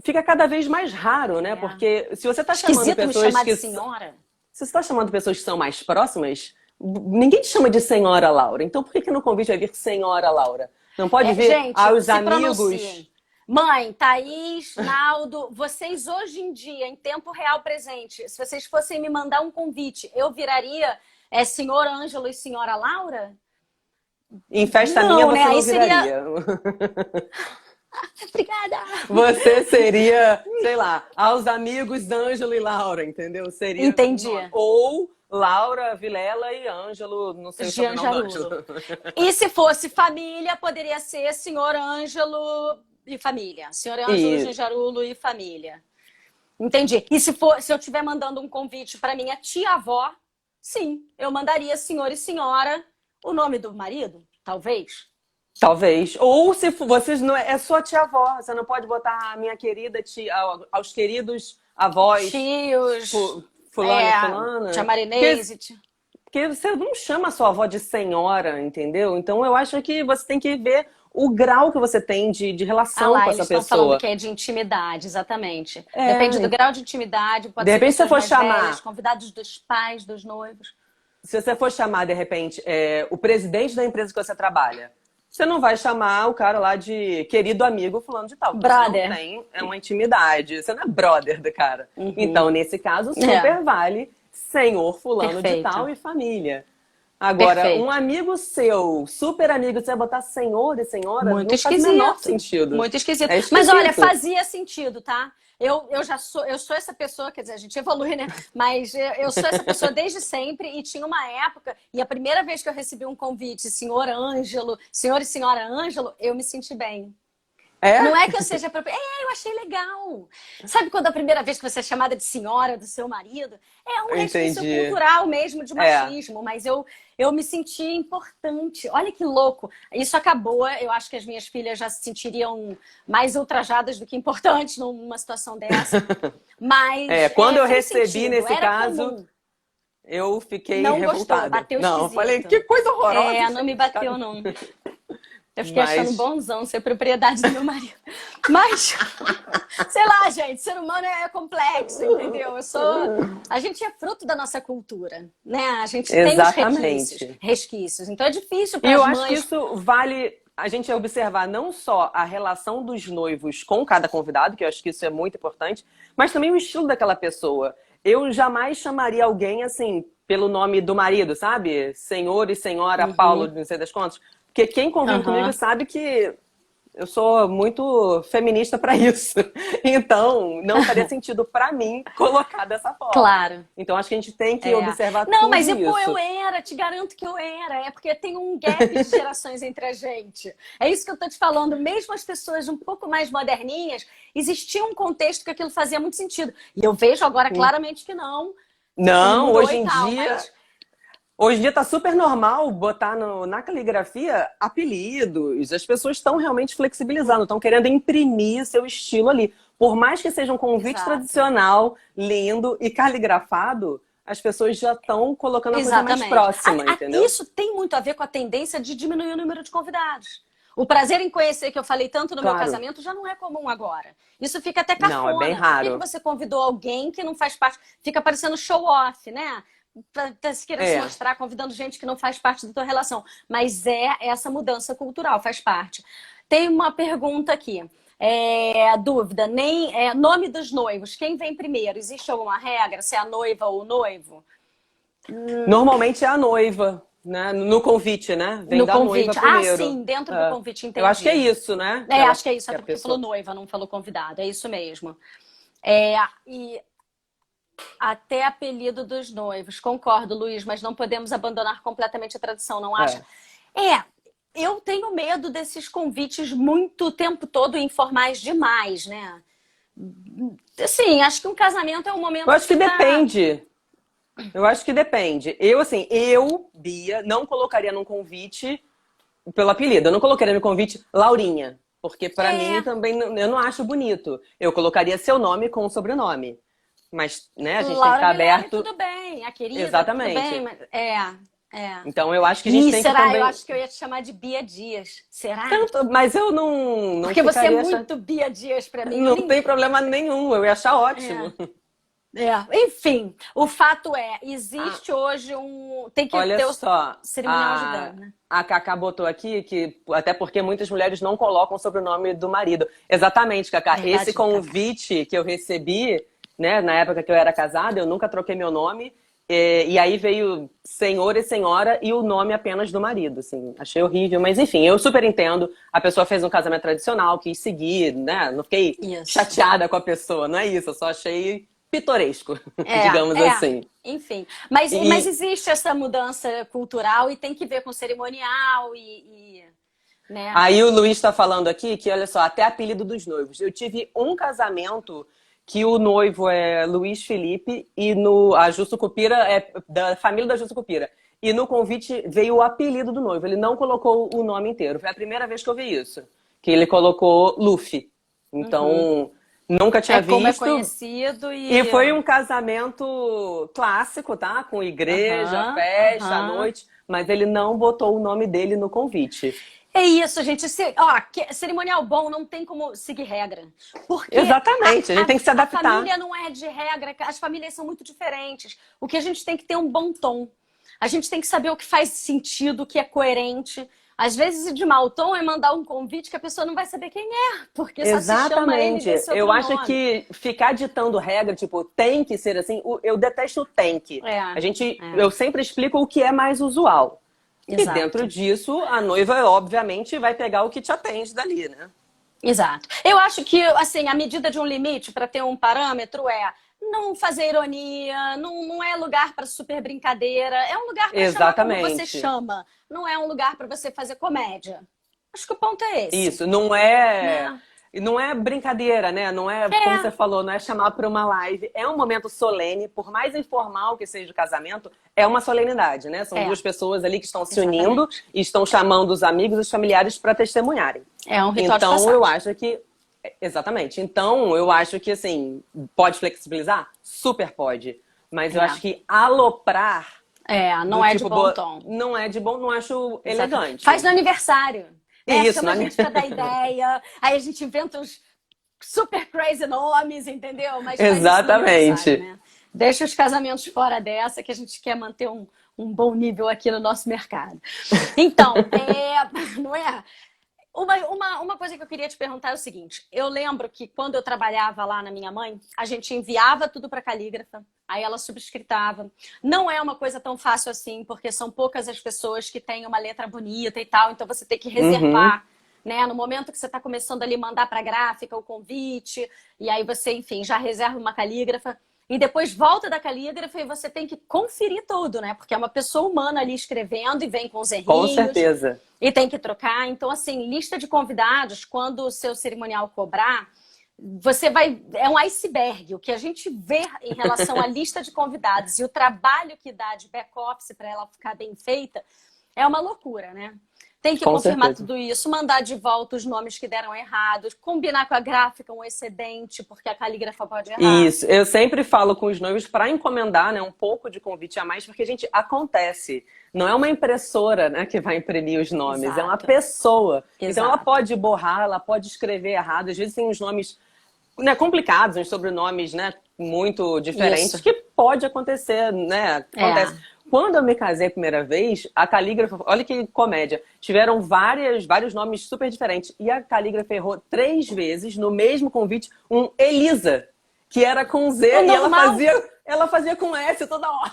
fica cada vez mais raro, né? É. Porque se você está chamando Esquisito me pessoas chamar de que. Se senhora. você está chamando pessoas que são mais próximas, ninguém te chama de senhora Laura. Então por que que no convite vai vir senhora Laura? Não pode vir Gente, aos se amigos. pronunciem. Mãe, Thaís, Naldo, vocês hoje em dia, em tempo real presente, se vocês fossem me mandar um convite, eu viraria senhor Ângelo e senhora Laura? Em festa minha Não, né? você Aí não seria. viraria. Obrigada! Você seria, sei lá, aos amigos de Ângelo e Laura, entendeu? Seria o Entendi. nome. Ou Laura, Vilela e Ângelo, não sei o Jean sobrenome do Ângelo. Jarulo. E se fosse família, poderia ser senhor Ângelo e família. Senhor Ângelo, E, Genjarulo e família. Entendi. E se eu estiver mandando um convite para minha tia-avó, sim, eu mandaria senhor e senhora, o nome do marido, talvez. talvez. Ou se vocês não é sua tia-avó, você não pode botar a minha querida tia, aos queridos avós, Tios, fulano e tia fulana. Porque, Marinês. porque você não chama a sua avó de senhora, entendeu? Então eu acho que você tem que ver o grau que você tem de relação lá, com eles essa estão falando pessoa. que é de intimidade, exatamente. É, Depende do grau de intimidade, pode de ser repente, se você pessoas for mais velhas, chamar, convidados dos pais, dos noivos. se você for chamar, de repente, o presidente da empresa que você trabalha, você não vai chamar o cara lá de querido amigo fulano de tal, porque você não Brother. tem uma intimidade, você não é brother do cara. Uhum. Então, nesse caso, É, super vale senhor fulano de tal perfeito. e família. Agora, um Perfeito. amigo seu, super amigo, você vai botar senhor e senhora, Muito não faz o menor esquisito. sentido. Muito esquisito. É Mas olha, esquisito. fazia sentido, tá? Eu sou essa pessoa, quer dizer, a gente evolui, né? Mas eu sou essa pessoa desde sempre e tinha uma época, e a primeira vez que eu recebi um convite, senhor Ângelo, senhor e senhora Ângelo, eu me senti bem. Não É? é que eu seja eu achei legal. Sabe quando a primeira vez que você é chamada de senhora do seu marido? É um Eu resquício entendi. cultural mesmo de É. machismo, mas eu me senti importante. Olha que louco. Isso acabou. Eu acho que as minhas filhas já se sentiriam mais ultrajadas do que importantes numa situação dessa. Mas Quando eu fez recebi sentido, nesse era caso, comum. eu fiquei Não gostou, revoltada. bateu Não, eu falei, esquisito. que coisa horrorosa, Não me gente. bateu, não. Eu fiquei achando Mas, bonzão ser propriedade do meu marido. Mas, sei lá, gente, ser humano é complexo, entendeu? A gente é fruto da nossa cultura, né? A gente tem os exatamente. resquícios. Então é difícil E para eu as acho que mães. isso vale a gente observar não só a relação dos noivos com cada convidado, que eu acho que isso é muito importante, mas também o estilo daquela pessoa. Eu jamais chamaria alguém assim, pelo nome do marido, sabe? Senhor e senhora Paulo, Uhum, de não sei das contas. Porque quem convive comigo uhum, sabe que eu sou muito feminista para isso. Então, não faria sentido para mim colocar dessa forma. claro. Então, acho que a gente tem que É. observar Não, mas tudo pô, eu isso. era, te garanto que eu era. É porque tem um gap de gerações entre a gente. É isso que eu tô te falando. Mesmo as pessoas um pouco mais moderninhas, existia um contexto que aquilo fazia muito sentido. E eu vejo agora claramente que não, que Não, mudou e tal, mas hoje em dia tá super normal botar na caligrafia apelidos. As pessoas estão realmente flexibilizando, estão querendo imprimir seu estilo ali. Por mais que seja um convite exato. tradicional, lindo e caligrafado, as pessoas já estão colocando a coisa mais Exatamente. próxima, entendeu? Isso tem muito a ver com a tendência de diminuir o número de convidados. O prazer em conhecer, que eu falei tanto no meu Claro. casamento, já não é comum agora. Isso fica até Não, é bem cafona. Por que raro. você convidou alguém que não faz parte? Fica parecendo show off, né? Pra se querer se É. mostrar, convidando gente que não faz parte da tua relação. Mas essa mudança cultural, faz parte. Tem uma pergunta aqui. Dúvida, nome dos noivos, quem vem primeiro? Existe alguma regra? Se é a noiva ou o noivo? Normalmente é a noiva, né? No convite, né? Vem No da noiva convite. Ah, primeiro. sim, dentro do É. convite, Eu acho que é entendi. isso, né? Que Acho que é isso, que até a porque falou pessoa. noiva, não falou convidado. É isso mesmo. E até apelido dos noivos. Concordo, Luiz, mas não podemos abandonar completamente a tradição, não acha? É. É, eu tenho medo desses convites muito o tempo todo informais demais, né? Assim, acho que um casamento é um Eu momento acho que que tá. depende. Eu acho que depende. Bia, não colocaria num convite pelo apelido. Eu não colocaria no convite Laurinha. Porque pra mim É, também eu não acho bonito. Eu colocaria seu nome com o sobrenome. Mas, né, a gente tem que Laura estar Guilherme, aberto. tudo bem. A querida, tudo bem. Exatamente. Mas é. Então eu acho que a gente Ih, tem que será? Eu também. acho que eu ia te chamar de Bia Dias. Será? Tanto, mas eu não Porque você é ficaria achando. muito Bia Dias pra mim. Eu Não nem. tem problema nenhum. Eu ia achar ótimo. É. Enfim, o fato Ah, existe hoje um. Tem que olha ter o só, cerimonial ajudando, né? a Cacá botou aqui que até porque muitas mulheres não colocam o sobrenome do marido. Exatamente, Cacá. Esse Verdade, Cacá. convite que eu recebi, né, na época que eu era casada, eu nunca troquei meu nome. E aí veio senhor e senhora e o nome apenas do marido, assim. Achei horrível, mas enfim, eu super entendo. A pessoa fez um casamento tradicional, quis seguir, né? Não fiquei Isso. chateada com a pessoa, não é isso. Eu só achei pitoresco, É, digamos é. assim. Enfim. Mas E existe essa mudança cultural e tem que ver com cerimonial né? aí o Luiz está falando aqui que, olha só, até apelido dos noivos. Eu tive um casamento que o noivo é Luiz Felipe e a Ju Sucupira é da família da Ju Sucupira. E no convite veio o apelido do noivo. Ele não colocou o nome inteiro. Foi a primeira vez que eu vi isso. Que ele colocou Luffy. Uhum. Então, nunca É tinha como é visto. conhecido E e. foi um casamento clássico, tá? Com igreja, Aham, festa, à aham. noite. Mas ele não botou o nome dele no convite. É isso, gente. Cerimonial bom não tem como seguir regra. Porque Exatamente, a gente tem que se adaptar. A família não é de regra, as famílias são muito diferentes. O que a gente tem que ter um bom tom. A gente tem que saber o que faz sentido, o que é coerente. Às vezes, de mau tom é mandar um convite que a pessoa não vai saber quem é, porque só se chama ele desse outro Eu acho nome. que ficar ditando regra, tipo, tem que ser assim, eu detesto o tem que. Eu sempre explico o que é mais usual. Exato. E dentro disso, a noiva, obviamente, vai pegar o que te atende dali, né? Exato. Eu acho que, assim, a medida de um limite para ter um parâmetro é não fazer ironia, não é lugar para super brincadeira, é um lugar para chamar como você chama, não é um lugar para você fazer comédia. Acho que o ponto é esse. Isso, não é brincadeira, né? Não é, como você falou, não é chamar para uma live. É um momento solene, por mais informal que seja o casamento, é uma solenidade, né? São duas pessoas ali que estão se unindo e estão chamando os amigos e os familiares para testemunharem. É um ritual de passagem. Então, eu acho que... Exatamente. Então, eu acho que, assim, pode flexibilizar? Super pode. Mas eu acho que aloprar... não é de bom tom. Não é de bom, não acho elegante. Faz no aniversário. Isso, chama a gente pra dar ideia, aí a gente inventa uns super crazy nomes, entendeu? Mas exatamente. Né? Deixa os casamentos fora dessa, que a gente quer manter um bom nível aqui no nosso mercado. Então, não é? Uma coisa que eu queria te perguntar é o seguinte. Eu lembro que quando eu trabalhava lá na minha mãe, a gente enviava tudo para a calígrafa, aí ela subscritava. Não é uma coisa tão fácil assim, porque são poucas as pessoas que têm uma letra bonita e tal, então você tem que reservar, né? No momento que você está começando ali mandar para a gráfica o convite, e aí você, enfim, já reserva uma calígrafa. E depois volta da calígrafa e você tem que conferir tudo, né? Porque é uma pessoa humana ali escrevendo e vem com os errinhos. Com certeza. E tem que trocar. Então, assim, lista de convidados, quando o seu cerimonial cobrar, você vai... É um iceberg. O que a gente vê em relação à lista de convidados e o trabalho que dá de back-office para ela ficar bem feita é uma loucura, né? Tem que confirmar tudo isso, mandar de volta os nomes que deram errados, combinar com a gráfica um excedente, porque a calígrafa pode errar. Isso, eu sempre falo com os noivos para encomendar, né, um pouco de convite a mais, porque, gente, acontece. Não é uma impressora, né, que vai imprimir os nomes, é uma pessoa. Então ela pode borrar, ela pode escrever errado. Às vezes tem uns nomes, né, complicados, uns sobrenomes, né, muito diferentes, que pode acontecer, né? Acontece. Quando eu me casei a primeira vez, a calígrafa, olha que comédia, tiveram vários nomes super diferentes. E a calígrafa errou 3 vezes no mesmo convite um Elisa, que era com Z e ela fazia com S toda hora.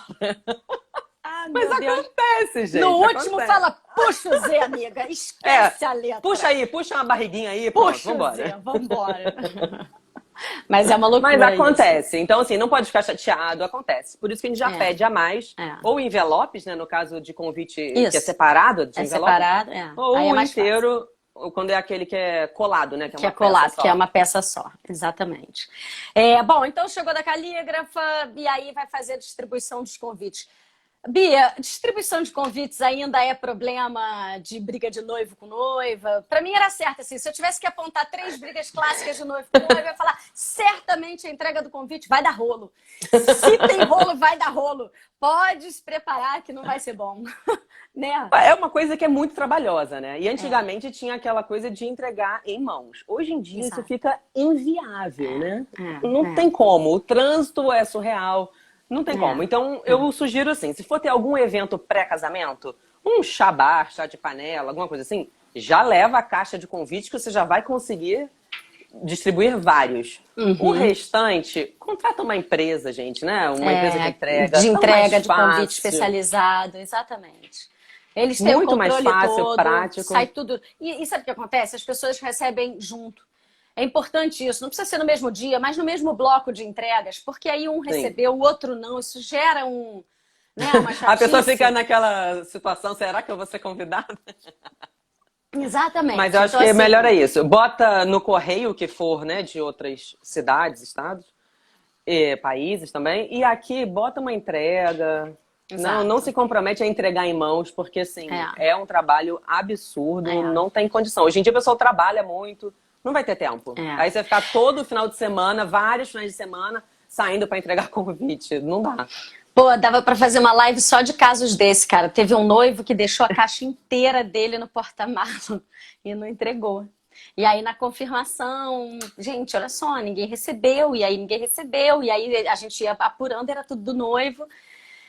Mas acontece, gente. No último fala, puxa o Z, amiga, esquece a letra. Puxa uma barriguinha aí, puxa, vambora. Vambora. Mas é uma loucura. Mas acontece. Então, assim, não pode ficar chateado, acontece. Por isso que a gente já pede a mais. Ou envelopes, né? No caso de convite que é separado de envelope. Separado, ou aí inteiro, ou quando é aquele que é colado, né? Que é colado, que é uma peça só. Exatamente. Bom, então chegou da calígrafa e aí vai fazer a distribuição dos convites. Bia, distribuição de convites ainda é problema de briga de noivo com noiva? Pra mim era certo, assim, se eu tivesse que apontar 3 brigas clássicas de noivo com noiva, eu ia falar, certamente a entrega do convite vai dar rolo. Se tem rolo, vai dar rolo. Pode se preparar que não vai ser bom. Né? É uma coisa que é muito trabalhosa, né? E antigamente tinha aquela coisa de entregar em mãos. Hoje em dia isso fica inviável, né? Não tem como. O trânsito é surreal. Não tem como. Então, eu sugiro assim, se for ter algum evento pré-casamento, um chá de panela, alguma coisa assim, já leva a caixa de convite que você já vai conseguir distribuir vários. O restante, contrata uma empresa, gente, né? Uma empresa de entrega. De entrega de convite especializado, exatamente. Eles têm muito o controle mais fácil, todo, prático. sai tudo. E sabe o que acontece? As pessoas recebem junto. É importante isso, não precisa ser no mesmo dia, mas no mesmo bloco de entregas, porque aí um recebeu, o outro não, isso gera uma chatice. A pessoa fica naquela situação, será que eu vou ser convidada? Exatamente. Mas eu acho que melhor é isso. Bota no correio o que for, né, de outras cidades, estados, países também, e aqui bota uma entrega. Não se compromete a entregar em mãos, porque assim, é um trabalho absurdo, não tem condição. Hoje em dia o pessoal trabalha muito, não vai ter tempo. Aí você vai ficar todo final de semana, vários finais de semana, saindo para entregar convite. Não dá. Pô, dava pra fazer uma live só de casos desse, cara. Teve um noivo que deixou a caixa inteira dele no porta-malas e não entregou. E aí na confirmação, gente, olha só, ninguém recebeu, e aí ninguém recebeu, e aí a gente ia apurando, era tudo do noivo.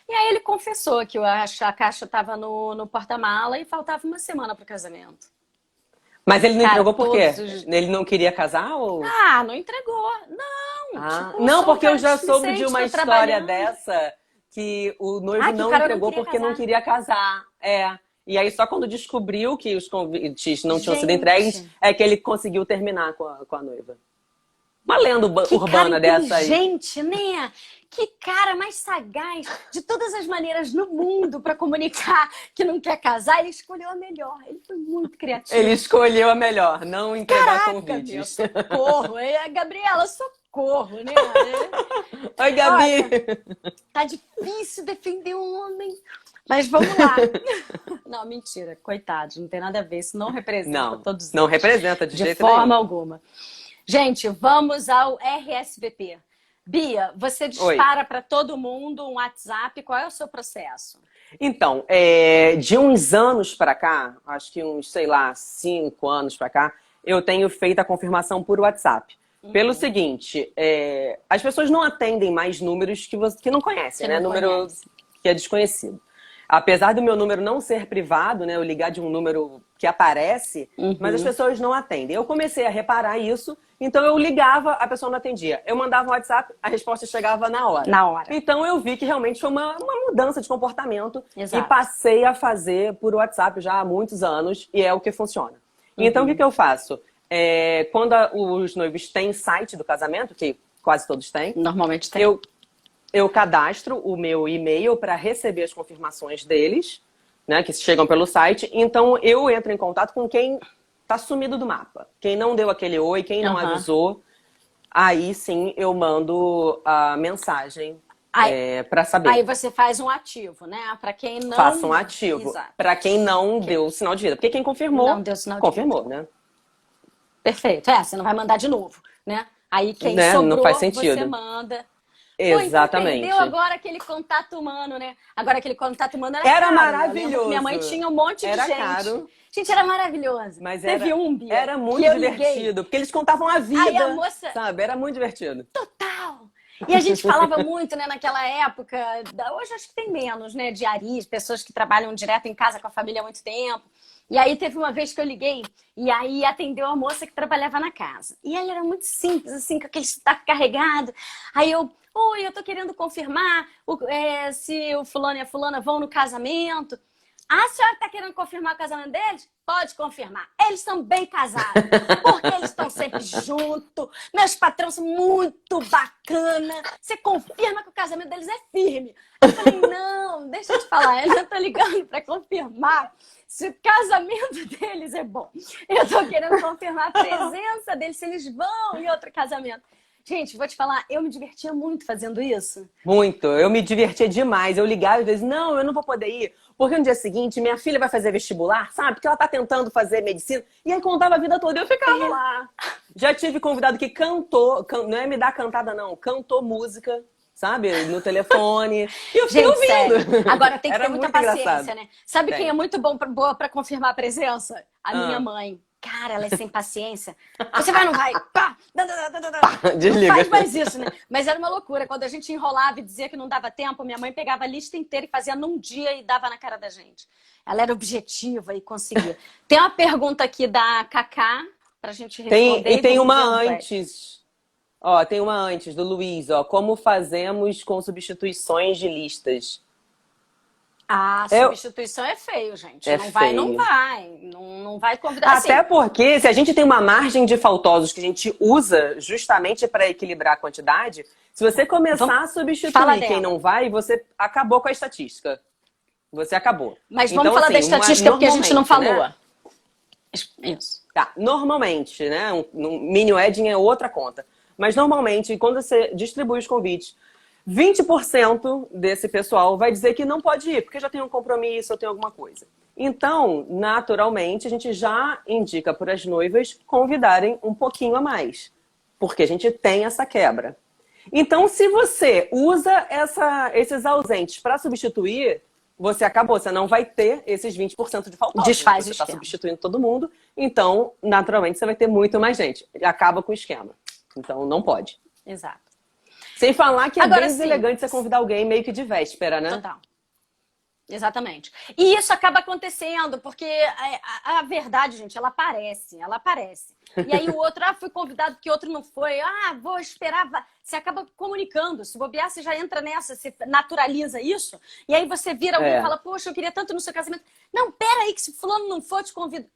E aí ele confessou que a caixa estava no porta-mala e faltava uma semana pro casamento. Mas ele não Cara, entregou por quê? todos os... Ele não queria casar ou... Ah, não entregou. Não, tipo, Não, sou um porque eu cara já soube displicente, de uma tô história trabalhando. dessa que o noivo Ah, que o não cara não entregou queria porque não casar. queria casar. É. E aí só quando descobriu que os convites não tinham sido entregues Gente, é que ele conseguiu terminar com a noiva. Uma lenda que cara urbana dessa aí. inteligente, né? Que cara mais sagaz, de todas as maneiras no mundo para comunicar que não quer casar, ele escolheu a melhor. Ele foi muito criativo. Ele escolheu a melhor, não entregar Caraca, meu, convites. socorro. É, Gabriela, socorro, né? Oi, Gabi! Olha, tá difícil defender um homem. Mas vamos lá. Não, mentira, coitado, não tem nada a ver. Isso não representa Não, todos não eles. representa de De jeito forma nenhum. alguma. Gente, vamos ao RSVP. Bia, você Oi. dispara para todo mundo um WhatsApp. Qual é o seu processo? Então, de uns anos pra cá, acho que uns, sei lá, 5 anos pra cá, eu tenho feito a confirmação por WhatsApp. Pelo seguinte, as pessoas não atendem mais números que não conhecem, Que né? não Número conhece. que é desconhecido. Apesar do meu número não ser privado, né? Eu ligar de um número que aparece, mas as pessoas não atendem. Eu comecei a reparar isso, então eu ligava, a pessoa não atendia. Eu mandava um WhatsApp, a resposta chegava na hora. Na hora. Então eu vi que realmente foi uma mudança de comportamento Exato. e passei a fazer por WhatsApp já há muitos anos e é o que funciona. Então o que eu faço? Quando os noivos têm site do casamento, que quase todos têm, Normalmente tem. eu cadastro o meu e-mail para receber as confirmações deles, né, que chegam pelo site. Então eu entro em contato com quem tá sumido do mapa. Quem não deu aquele oi, quem não avisou, aí sim eu mando a mensagem para saber. Aí você faz um ativo, né? Para quem não... Faça um ativo. Exato. Para quem não deu o sinal de vida. Porque quem confirmou, Não deu sinal de confirmou, né? Perfeito. Você não vai mandar de novo, né? Aí quem Né? sobrou, Não faz sentido. você manda. Exatamente. Pô, então perdeu agora aquele contato humano, né? Agora aquele contato humano era caro, maravilhoso. Minha mãe tinha um monte de Era gente. caro. Gente, era maravilhoso. Mas Teve Bia, era muito que eu divertido, liguei. porque eles contavam a vida, Aí a moça... sabe? Era muito divertido. Total! E a gente falava muito, né, naquela época, hoje acho que tem menos, né, diaristas, pessoas que trabalham direto em casa com a família há muito tempo. E aí teve uma vez que eu liguei e aí atendeu a moça que trabalhava na casa. E ela era muito simples, assim, com aquele sotaque carregado. Aí oi, eu tô querendo confirmar se o fulano e a fulana vão no casamento. A senhora tá querendo confirmar o casamento deles? Pode confirmar. Eles são bem casados, porque eles estão sempre juntos. Meus patrões são muito bacana. Você confirma que o casamento deles é firme. Eu falei, não, deixa eu te falar, eu não tô ligando para confirmar se o casamento deles é bom. Eu tô querendo confirmar a presença deles, se eles vão em outro casamento. Gente, vou te falar, eu me divertia muito fazendo isso. Muito. Eu me divertia demais. Eu ligava e às vezes, não, eu não vou poder ir. Porque no dia seguinte, minha filha vai fazer vestibular, sabe? Porque ela tá tentando fazer medicina. E aí contava a vida toda e eu ficava lá. Já tive convidado que cantou, não é me dar cantada não, cantou música, sabe? No telefone. E eu fiquei ouvindo. Sério. Agora tem que Era ter muita muito paciência, engraçado. né? Sabe quem Tem. é muito boa pra confirmar a presença? A minha mãe. Cara, ela é sem paciência. Você vai ou não vai? Pá! Desliga. Não faz mais isso, né? Mas era uma loucura. Quando a gente enrolava e dizia que não dava tempo, minha mãe pegava a lista inteira e fazia num dia e dava na cara da gente. Ela era objetiva e conseguia. Tem uma pergunta aqui da Cacá pra gente responder. E tem vamos uma ver o antes. Ó, tem uma antes, do Luiz, ó. Como fazemos com substituições de listas? Substituição é feio, gente. É não vai, feio. não vai. Não vai convidar. Assim, Até porque, se a gente tem uma margem de faltosos que a gente usa justamente para equilibrar a quantidade, se você começar a substituir quem não vai, você acabou com a estatística. Você acabou. Mas Então, vamos falar da assim, estatística porque a gente não falou. né? Isso. Tá, normalmente, né? Um mini wedding é outra conta. Mas normalmente, quando você distribui os convites, 20% desse pessoal vai dizer que não pode ir, porque já tem um compromisso ou tem alguma coisa. Então, naturalmente, a gente já indica para as noivas convidarem um pouquinho a mais, porque a gente tem essa quebra. Então, se você usa esses ausentes para substituir, você acabou. Você não vai ter esses 20% de faltosos. Desfaz Você o está esquema. substituindo todo mundo. Então, naturalmente, você vai ter muito mais gente. Acaba com o esquema. Então, não pode. Exato. Sem falar que é Agora, bem sim, deselegante você convidar alguém meio que de véspera, né? total. Exatamente. E isso acaba acontecendo, porque a verdade, gente, ela aparece, ela aparece. E aí o outro, fui convidado porque o outro não foi, vou esperar. Você acaba comunicando, se bobear, você já entra nessa, você naturaliza isso, e aí você vira alguém e fala, poxa, eu queria tanto no seu casamento. Não, pera aí, que se fulano não for, te convido.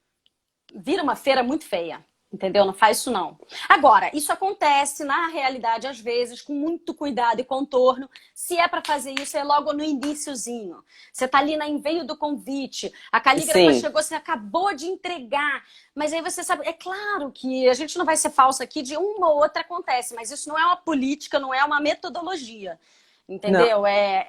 Vira uma feira muito feia. Entendeu? Não faz isso, não. Agora, isso acontece na realidade, às vezes, com muito cuidado e contorno. Se é para fazer isso, é logo no iniciozinho. Você tá ali no enveio do convite, a calígrafa chegou, você acabou de entregar. Mas aí você sabe, é claro que a gente não vai ser falso aqui, de uma ou outra acontece, mas isso não é uma política, não é uma metodologia. Entendeu?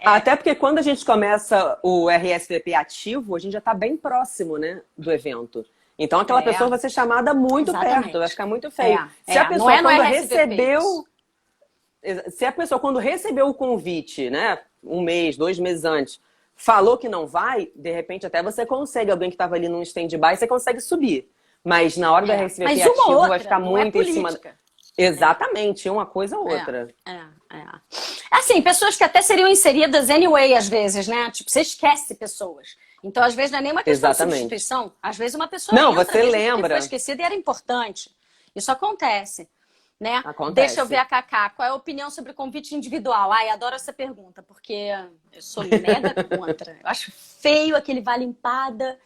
Até porque quando a gente começa o RSVP ativo, a gente já está bem próximo, né, do evento. Então aquela pessoa vai ser chamada muito perto, vai ficar muito feio. Se a pessoa quando recebeu... Se a pessoa quando recebeu o convite, né, 1 mês, 2 meses antes, falou que não vai, de repente até você consegue, alguém que estava ali num stand-by, você consegue subir. Mas na hora do RSVP ativo vai ficar muito em cima... Exatamente, uma coisa ou outra. Assim, pessoas que até seriam inseridas anyway, às vezes, né? Tipo, você esquece pessoas. Então, às vezes, não é nem uma questão de substituição. Às vezes, uma pessoa você lembra. Foi esquecida e era importante. Isso acontece, né? Acontece. Deixa eu ver a Cacá. Qual é a opinião sobre convite individual? Adoro essa pergunta, porque eu sou mega contra. Eu acho feio aquele vale empada.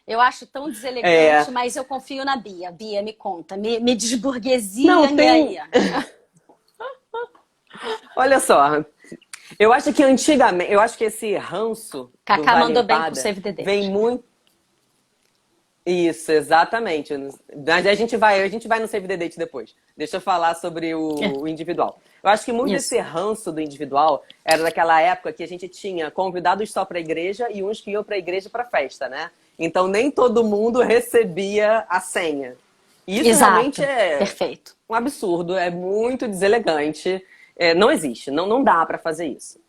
Eu acho tão deselegante, mas eu confio na Bia. Bia, me conta. Me desburguesia aí. Olha só. Eu acho que antigamente, esse ranço Cacá mandou bem pro Save the Date. Vem muito... Isso, exatamente. A gente vai no Save the Date depois. Deixa eu falar sobre o individual. Eu acho que muito esse ranço do individual era daquela época que a gente tinha convidados só para a igreja e uns que iam para a igreja para festa, né? Então nem todo mundo recebia a senha. E isso realmente é perfeito. Um absurdo, é muito deselegante. Não existe, não dá para fazer isso.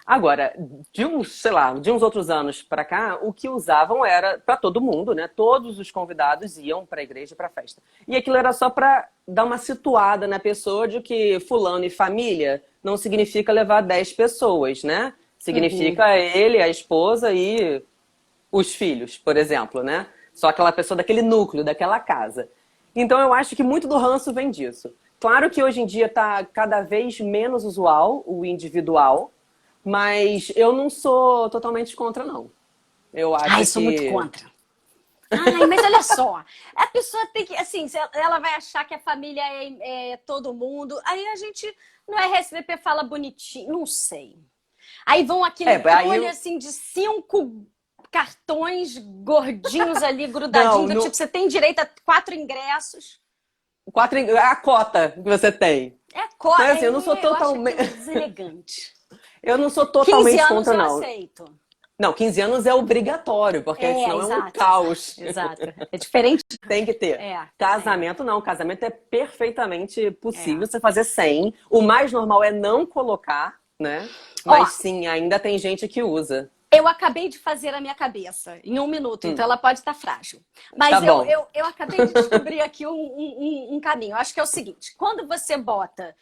Agora, de uns outros anos para cá, o que usavam era para todo mundo, né? Todos os convidados iam para a igreja, para a festa. E aquilo era só para dar uma situada na pessoa de que fulano e família não significa levar 10 pessoas, né? Significa ele, a esposa e os filhos, por exemplo, né? Só aquela pessoa daquele núcleo, daquela casa. Então eu acho que muito do ranço vem disso. Claro que hoje em dia está cada vez menos usual o individual, mas eu não sou totalmente contra, não. Eu acho sou muito contra. Mas olha só, a pessoa tem que, assim, ela vai achar que a família é todo mundo, aí a gente no RSVP fala bonitinho, não sei. Aí vão aquele controle, assim, de 5 cartões gordinhos ali, grudadinhos, tipo, você tem direito a 4 ingressos. A cota que você tem. É a cota. Então, assim, eu não sou totalmente... Eu acho deselegante. Eu não sou totalmente 15 anos contra, não. Eu aceito. Não, 15 anos é obrigatório, porque senão é um caos. Exato. É diferente. Tem que ter. Casamento não. Casamento é perfeitamente possível você fazer sem. O mais normal é não colocar, né? Mas sim, ainda tem gente que usa. Eu acabei de fazer a minha cabeça em 1 minuto, então ela pode estar frágil. Mas eu acabei de descobrir aqui um caminho. Eu acho que é o seguinte: quando você bota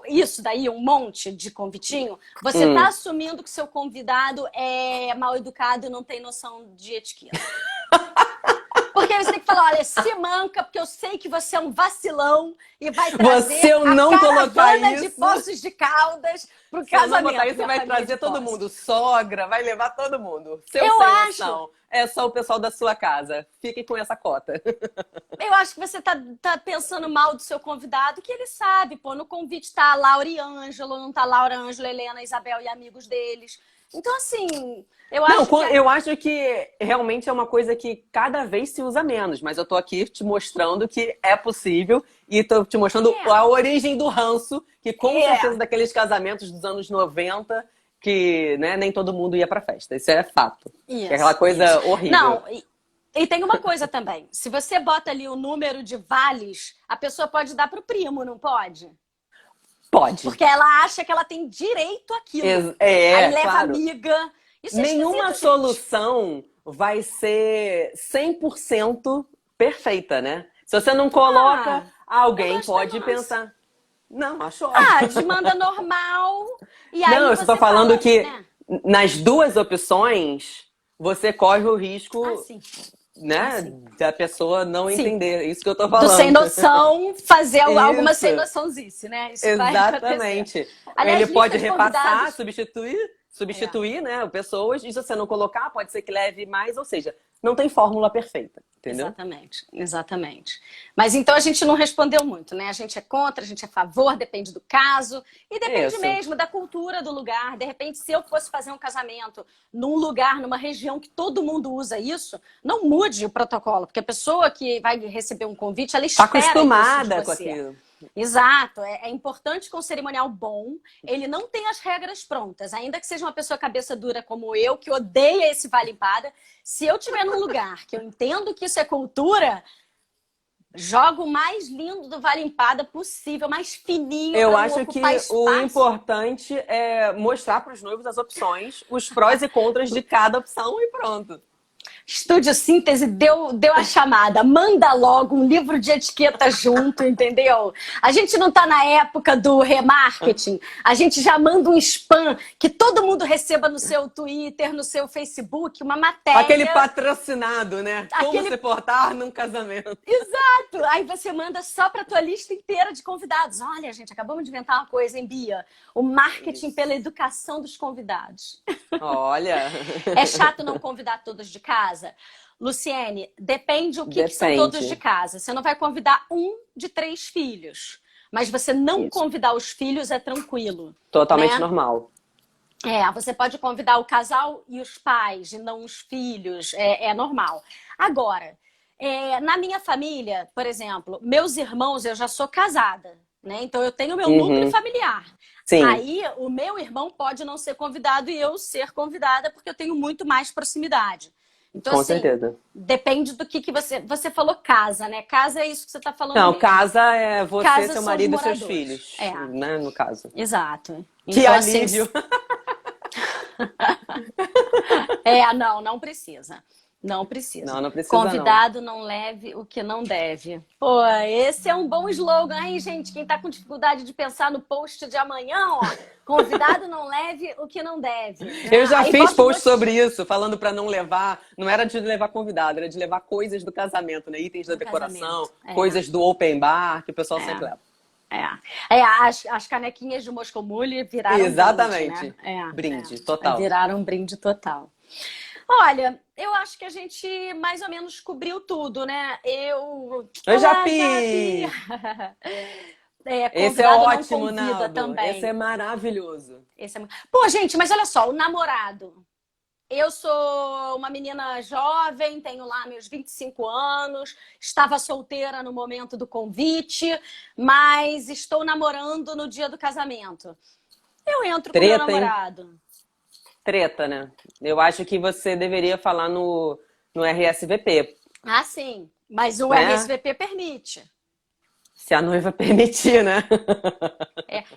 isso daí, um monte de convitinho, você está assumindo que seu convidado é mal educado e não tem noção de etiqueta. Porque aí você tem que falar, olha, se manca, porque eu sei que você é um vacilão e vai trazer a caravana de Poços de Caldas pro casamento. Se não botar isso, você vai trazer todo mundo. Sogra, vai levar todo mundo. Eu acho. É só o pessoal da sua casa. Fique com essa cota. Eu acho que você tá pensando mal do seu convidado, que ele sabe, pô, no convite tá Laura e Ângelo, não tá Laura, Ângelo, Helena, Isabel e amigos deles. Então, assim, eu acho que realmente é uma coisa que cada vez se usa menos, mas eu tô aqui te mostrando que é possível e tô te mostrando a origem do ranço, que com certeza daqueles casamentos dos anos 90, que né, nem todo mundo ia pra festa. Isso é fato. É aquela coisa horrível. Não, e tem uma coisa também. Se você bota ali o número de vales, a pessoa pode dar pro primo, não pode? Pode. Porque ela acha que ela tem direito àquilo. Aí leva claro. amiga. Isso Nenhuma é solução vai ser 100% perfeita, né? Se você não coloca, alguém pode pensar. Não, acho ótimo. desmanda normal. E aí Não, eu você estou falando fala, que né? nas duas opções você corre o risco, Sim. né, Sim. da pessoa não Sim. entender. Isso que eu tô Do falando. sem noção fazer alguma Isso. sem noçãozice, né? Isso vai Exatamente. acontecer. Aliás, Ele pode lista de repassar, convidados. substituir, né, pessoas, e se você não colocar, pode ser que leve mais, ou seja, não tem fórmula perfeita, entendeu? Exatamente, exatamente. Mas então a gente não respondeu muito, né? A gente é contra, a gente é a favor, depende do caso e depende Isso. mesmo da cultura do lugar. De repente, se eu fosse fazer um casamento num lugar, numa região que todo mundo usa isso, não mude o protocolo, porque a pessoa que vai receber um convite, ela Tá espera acostumada isso de com você. aquilo. Exato, é importante que um cerimonial bom, ele não tem as regras prontas, ainda que seja uma pessoa cabeça dura como eu, que odeia esse vale empada, se eu estiver num lugar que eu entendo que isso é cultura, jogo o mais lindo do vale empada possível, mais fininho, Eu para não acho que ocupar o espaço. importante é mostrar para os noivos as opções, os prós e contras de cada opção e pronto. Estúdio Síntese deu a chamada. Manda logo um livro de etiqueta junto, entendeu? A gente não tá na época do remarketing. A gente já manda um spam que todo mundo receba no seu Twitter, no seu Facebook, uma matéria. Aquele patrocinado, né? Como se portar num casamento. Exato! Aí você manda só pra tua lista inteira de convidados. Olha, gente, acabamos de inventar uma coisa, hein, Bia? O marketing pela educação dos convidados. Olha! É chato não convidar todos de casa? Luciene, depende o que são todos de casa. Você não vai convidar 1 de 3 filhos. Mas você não convidar os filhos é tranquilo. Totalmente né? normal. Você pode convidar o casal e os pais, e não os filhos. É normal. Agora, na minha família, por exemplo, meus irmãos, eu já sou casada. Né? Então eu tenho meu núcleo familiar. Sim. Aí o meu irmão pode não ser convidado e eu ser convidada porque eu tenho muito mais proximidade. Então, com assim, certeza. Depende do que você... Você falou casa, né? Casa é isso que você está falando. Não, mesmo. Casa é você, casa seu marido e seus filhos. Né, no caso. Exato. Que então, alívio. Não precisa. Não precisa. Não precisa. Convidado não leve o que não deve. Pô, esse é um bom slogan aí, gente. Quem tá com dificuldade de pensar no post de amanhã, ó. Convidado não leve o que não deve. Eu já fiz post sobre isso, falando para não levar. Não era de levar convidado, era de levar coisas do casamento, né? Itens da decoração, coisas do open bar, que o pessoal sempre leva. As canequinhas de Moscou Mule viraram exatamente. Brinde, né? Brinde, total. Viraram um brinde total. Olha, eu acho que a gente mais ou menos cobriu tudo, né? Eu já fiz! Esse é ótimo, Naldo. Também. Esse é maravilhoso. Pô, gente, mas olha só, o namorado. Eu sou uma menina jovem, tenho lá meus 25 anos, estava solteira no momento do convite, mas estou namorando no dia do casamento. Eu entro com meu namorado. Treta, né? Eu acho que você deveria falar no RSVP. Ah, sim. Mas o RSVP permite. Se a noiva permitir, né?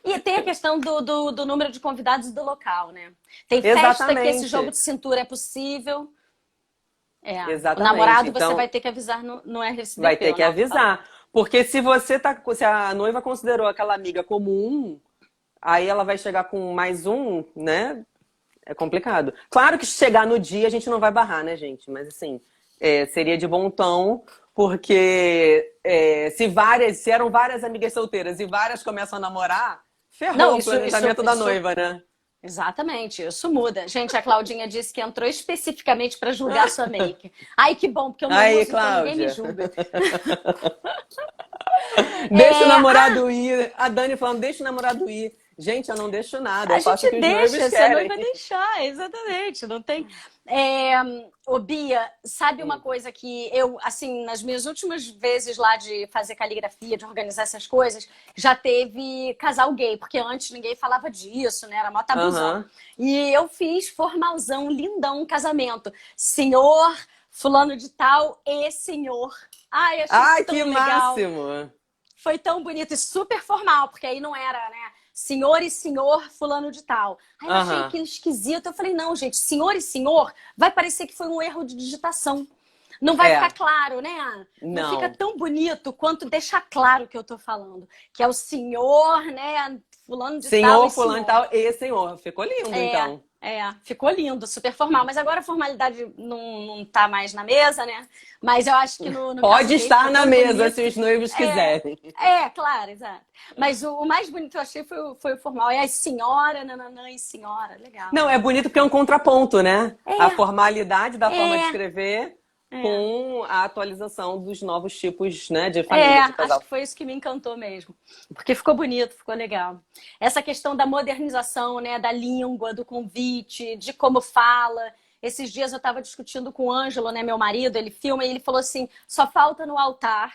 E tem a questão do número de convidados do local, né? Tem festa que esse jogo de cintura é possível. Exatamente. O namorado então, você vai ter que avisar no RSVP. Vai ter que avisar. Porque se a noiva considerou aquela amiga como aí ela vai chegar com mais um, né? É complicado. Claro que chegar no dia a gente não vai barrar, né, gente? Mas assim, seria de bom tom, porque se eram várias amigas solteiras e várias começam a namorar, ferrou o planejamento da noiva, né? Exatamente, isso muda. Gente, a Claudinha disse que entrou especificamente para julgar sua make. Ai, que bom, porque eu não uso, então ninguém me julga. Deixa o namorado ir. A Dani falando, deixa o namorado ir. Gente, eu não deixo nada. Eu faço o que os noivos querem. Você não vai deixar, exatamente. Não tem... Ô, Bia, sabe uma coisa que eu, assim, nas minhas últimas vezes lá de fazer caligrafia, de organizar essas coisas, já teve casal gay, porque antes ninguém falava disso, né? Era mó tabuzão. E eu fiz formalzão, lindão, um casamento. Senhor, fulano de tal e senhor. Ai, achei tão legal. Máximo! Foi tão bonito e super formal, porque aí não era, né? senhor e senhor fulano de tal. Aí eu achei aquilo esquisito. Eu falei, não, gente, senhor e senhor vai parecer que foi um erro de digitação. Não vai ficar claro, né? Não fica tão bonito quanto deixar claro o que eu tô falando. Que é o senhor, né? Fulano de tal. Senhor, fulano de tal e senhor. Ficou lindo, então. Ficou lindo, super formal. Mas agora a formalidade não tá mais na mesa, né? Mas eu acho que no Pode estar na mesa, se os noivos quiserem. Claro, exato. Mas o mais bonito que eu achei foi o formal. É a senhora, nananã e senhora. Legal. Não, é bonito porque é um contraponto, né? A formalidade da forma de escrever com a atualização dos novos tipos, né, de família, de casal. Acho que foi isso que me encantou mesmo. Porque ficou bonito, ficou legal. Essa questão da modernização, né, da língua, do convite, de como fala. Esses dias eu estava discutindo com o Ângelo, né, meu marido, ele filma e ele falou assim, só falta no altar,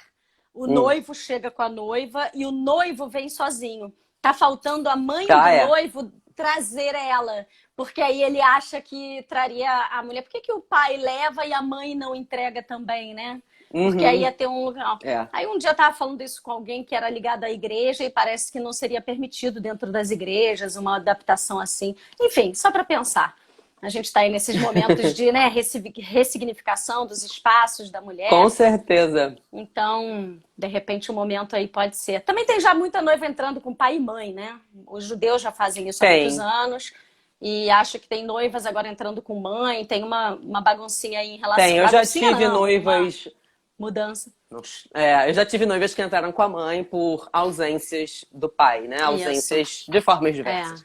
o noivo chega com a noiva e o noivo vem sozinho. Tá faltando a mãe do noivo trazer ela. Porque aí ele acha que traria a mulher. Por que o pai leva e a mãe não entrega também, né? Porque aí ia ter um lugar. Aí um dia eu tava falando isso com alguém que era ligado à igreja e parece que não seria permitido dentro das igrejas uma adaptação assim. Enfim, só para pensar. A gente está aí nesses momentos de ressignificação dos espaços da mulher. Com certeza. Então, de repente, o momento aí pode ser. Também tem já muita noiva entrando com pai e mãe, né? Os judeus já fazem isso há muitos anos. E acho que tem noivas agora entrando com mãe. Tem uma baguncinha aí em relação a... Eu já tive noivas... Mudança. Eu já tive noivas que entraram com a mãe por ausências do pai, né? Ausências de formas diversas.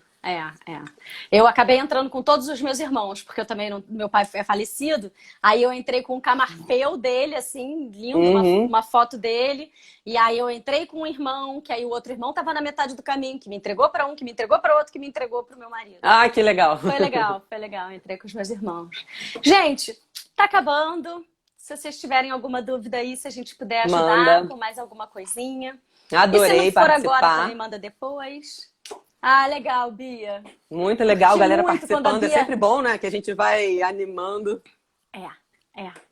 Eu acabei entrando com todos os meus irmãos, porque eu também meu pai é falecido. Aí eu entrei com o camarfeu dele, assim, lindo, uma foto dele. E aí eu entrei com um irmão, que aí o outro irmão tava na metade do caminho, que me entregou para um, que me entregou para outro, que me entregou pro meu marido. Ah, que legal. Foi legal. Entrei com os meus irmãos. Gente, tá acabando. Se vocês tiverem alguma dúvida aí, se a gente puder ajudar com mais alguma coisinha. Adorei e se não for participar. agora, também manda depois. Ah, legal, Bia. Muito legal, galera muito participando. Bia... É sempre bom, né? Que a gente vai animando.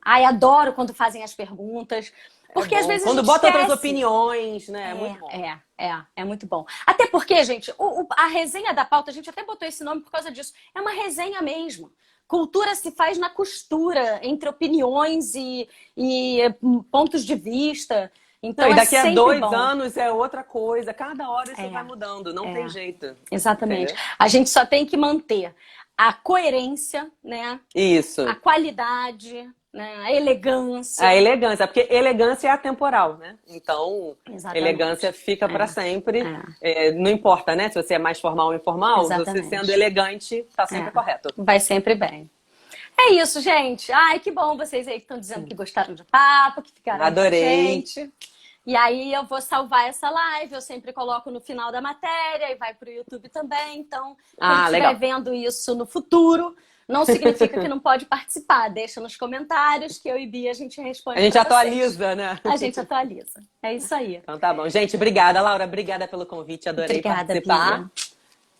Ai, adoro quando fazem as perguntas. Porque às vezes quando bota outras opiniões, né? É muito bom. É muito bom. Até porque, gente, a resenha da pauta, a gente até botou esse nome por causa disso. É uma resenha mesmo. Cultura se faz na costura, entre opiniões e pontos de vista. Então, e daqui a 2 bom. anos é outra coisa. Cada hora isso vai mudando, não tem jeito. Exatamente. Entendeu? A gente só tem que manter a coerência, né? Isso. A qualidade, né? A elegância. A elegância, porque elegância é atemporal, né? Então, exatamente. Elegância fica para sempre. Não importa, né? Se você é mais formal ou informal, você sendo elegante, tá sempre correto. Vai sempre bem. É isso, gente. Ai, que bom vocês aí que estão dizendo que gostaram do papo, que ficaram Adorei. com a gente. E aí eu vou salvar essa live, eu sempre coloco no final da matéria e vai pro YouTube também. Então, quem estiver vendo isso no futuro, não significa que não pode participar. Deixa nos comentários que eu e Bia a gente responde. A gente atualiza, né? A gente atualiza. É isso aí. Então tá bom. Gente, obrigada, Laura. Obrigada pelo convite. Adorei participar. Bia.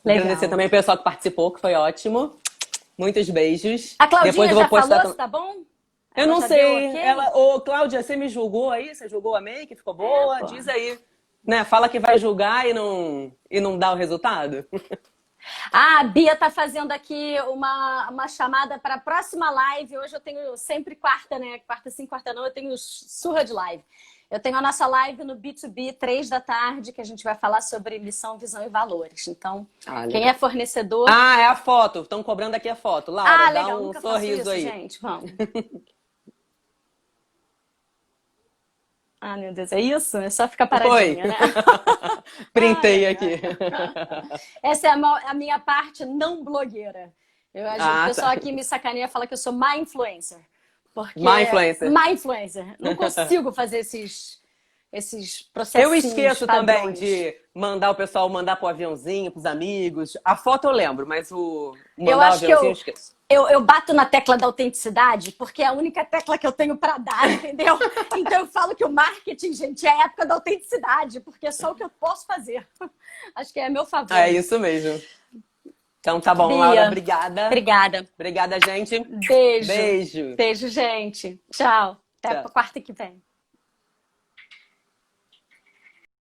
Legal. Agradecer também o pessoal que participou, que foi ótimo. Muitos beijos. A Claudinha depois eu já vou postar falou se tá bom? Eu não sei. Ô, Cláudia, você me julgou aí? Você julgou a make? Ficou boa? Diz aí. Né? Fala que vai julgar e não dá o resultado. A Bia tá fazendo aqui uma chamada para a próxima live. Hoje eu tenho sempre quarta, né? Quarta sim, quarta não. Eu tenho surra de live. Eu tenho a nossa live no B2B, 3 da tarde, que a gente vai falar sobre missão, visão e valores. Então, quem é fornecedor... é a foto. Estão cobrando aqui a foto. Laura, dá legal. um Nunca sorriso faço isso, aí. Gente, vamos. Meu Deus, é isso? É só ficar paradinha, né? Printei aqui. Essa é a minha parte não blogueira. O pessoal aqui me sacaneia e fala que eu sou má influencer. Porque má influencer. Não consigo fazer esses processos. Eu esqueço também de mandar o pessoal mandar pro aviãozinho, pros amigos. A foto eu lembro, mas o mandar o aviãozinho eu esqueço. Eu bato na tecla da autenticidade porque é a única tecla que eu tenho para dar, entendeu? Então eu falo que o marketing, gente, é a época da autenticidade, porque é só o que eu posso fazer. Acho que é meu favor. É isso mesmo. Então tá bom, Bia. Laura, obrigada. Obrigada. Obrigada, gente. Beijo. Beijo, gente. Tchau. Até a quarta que vem.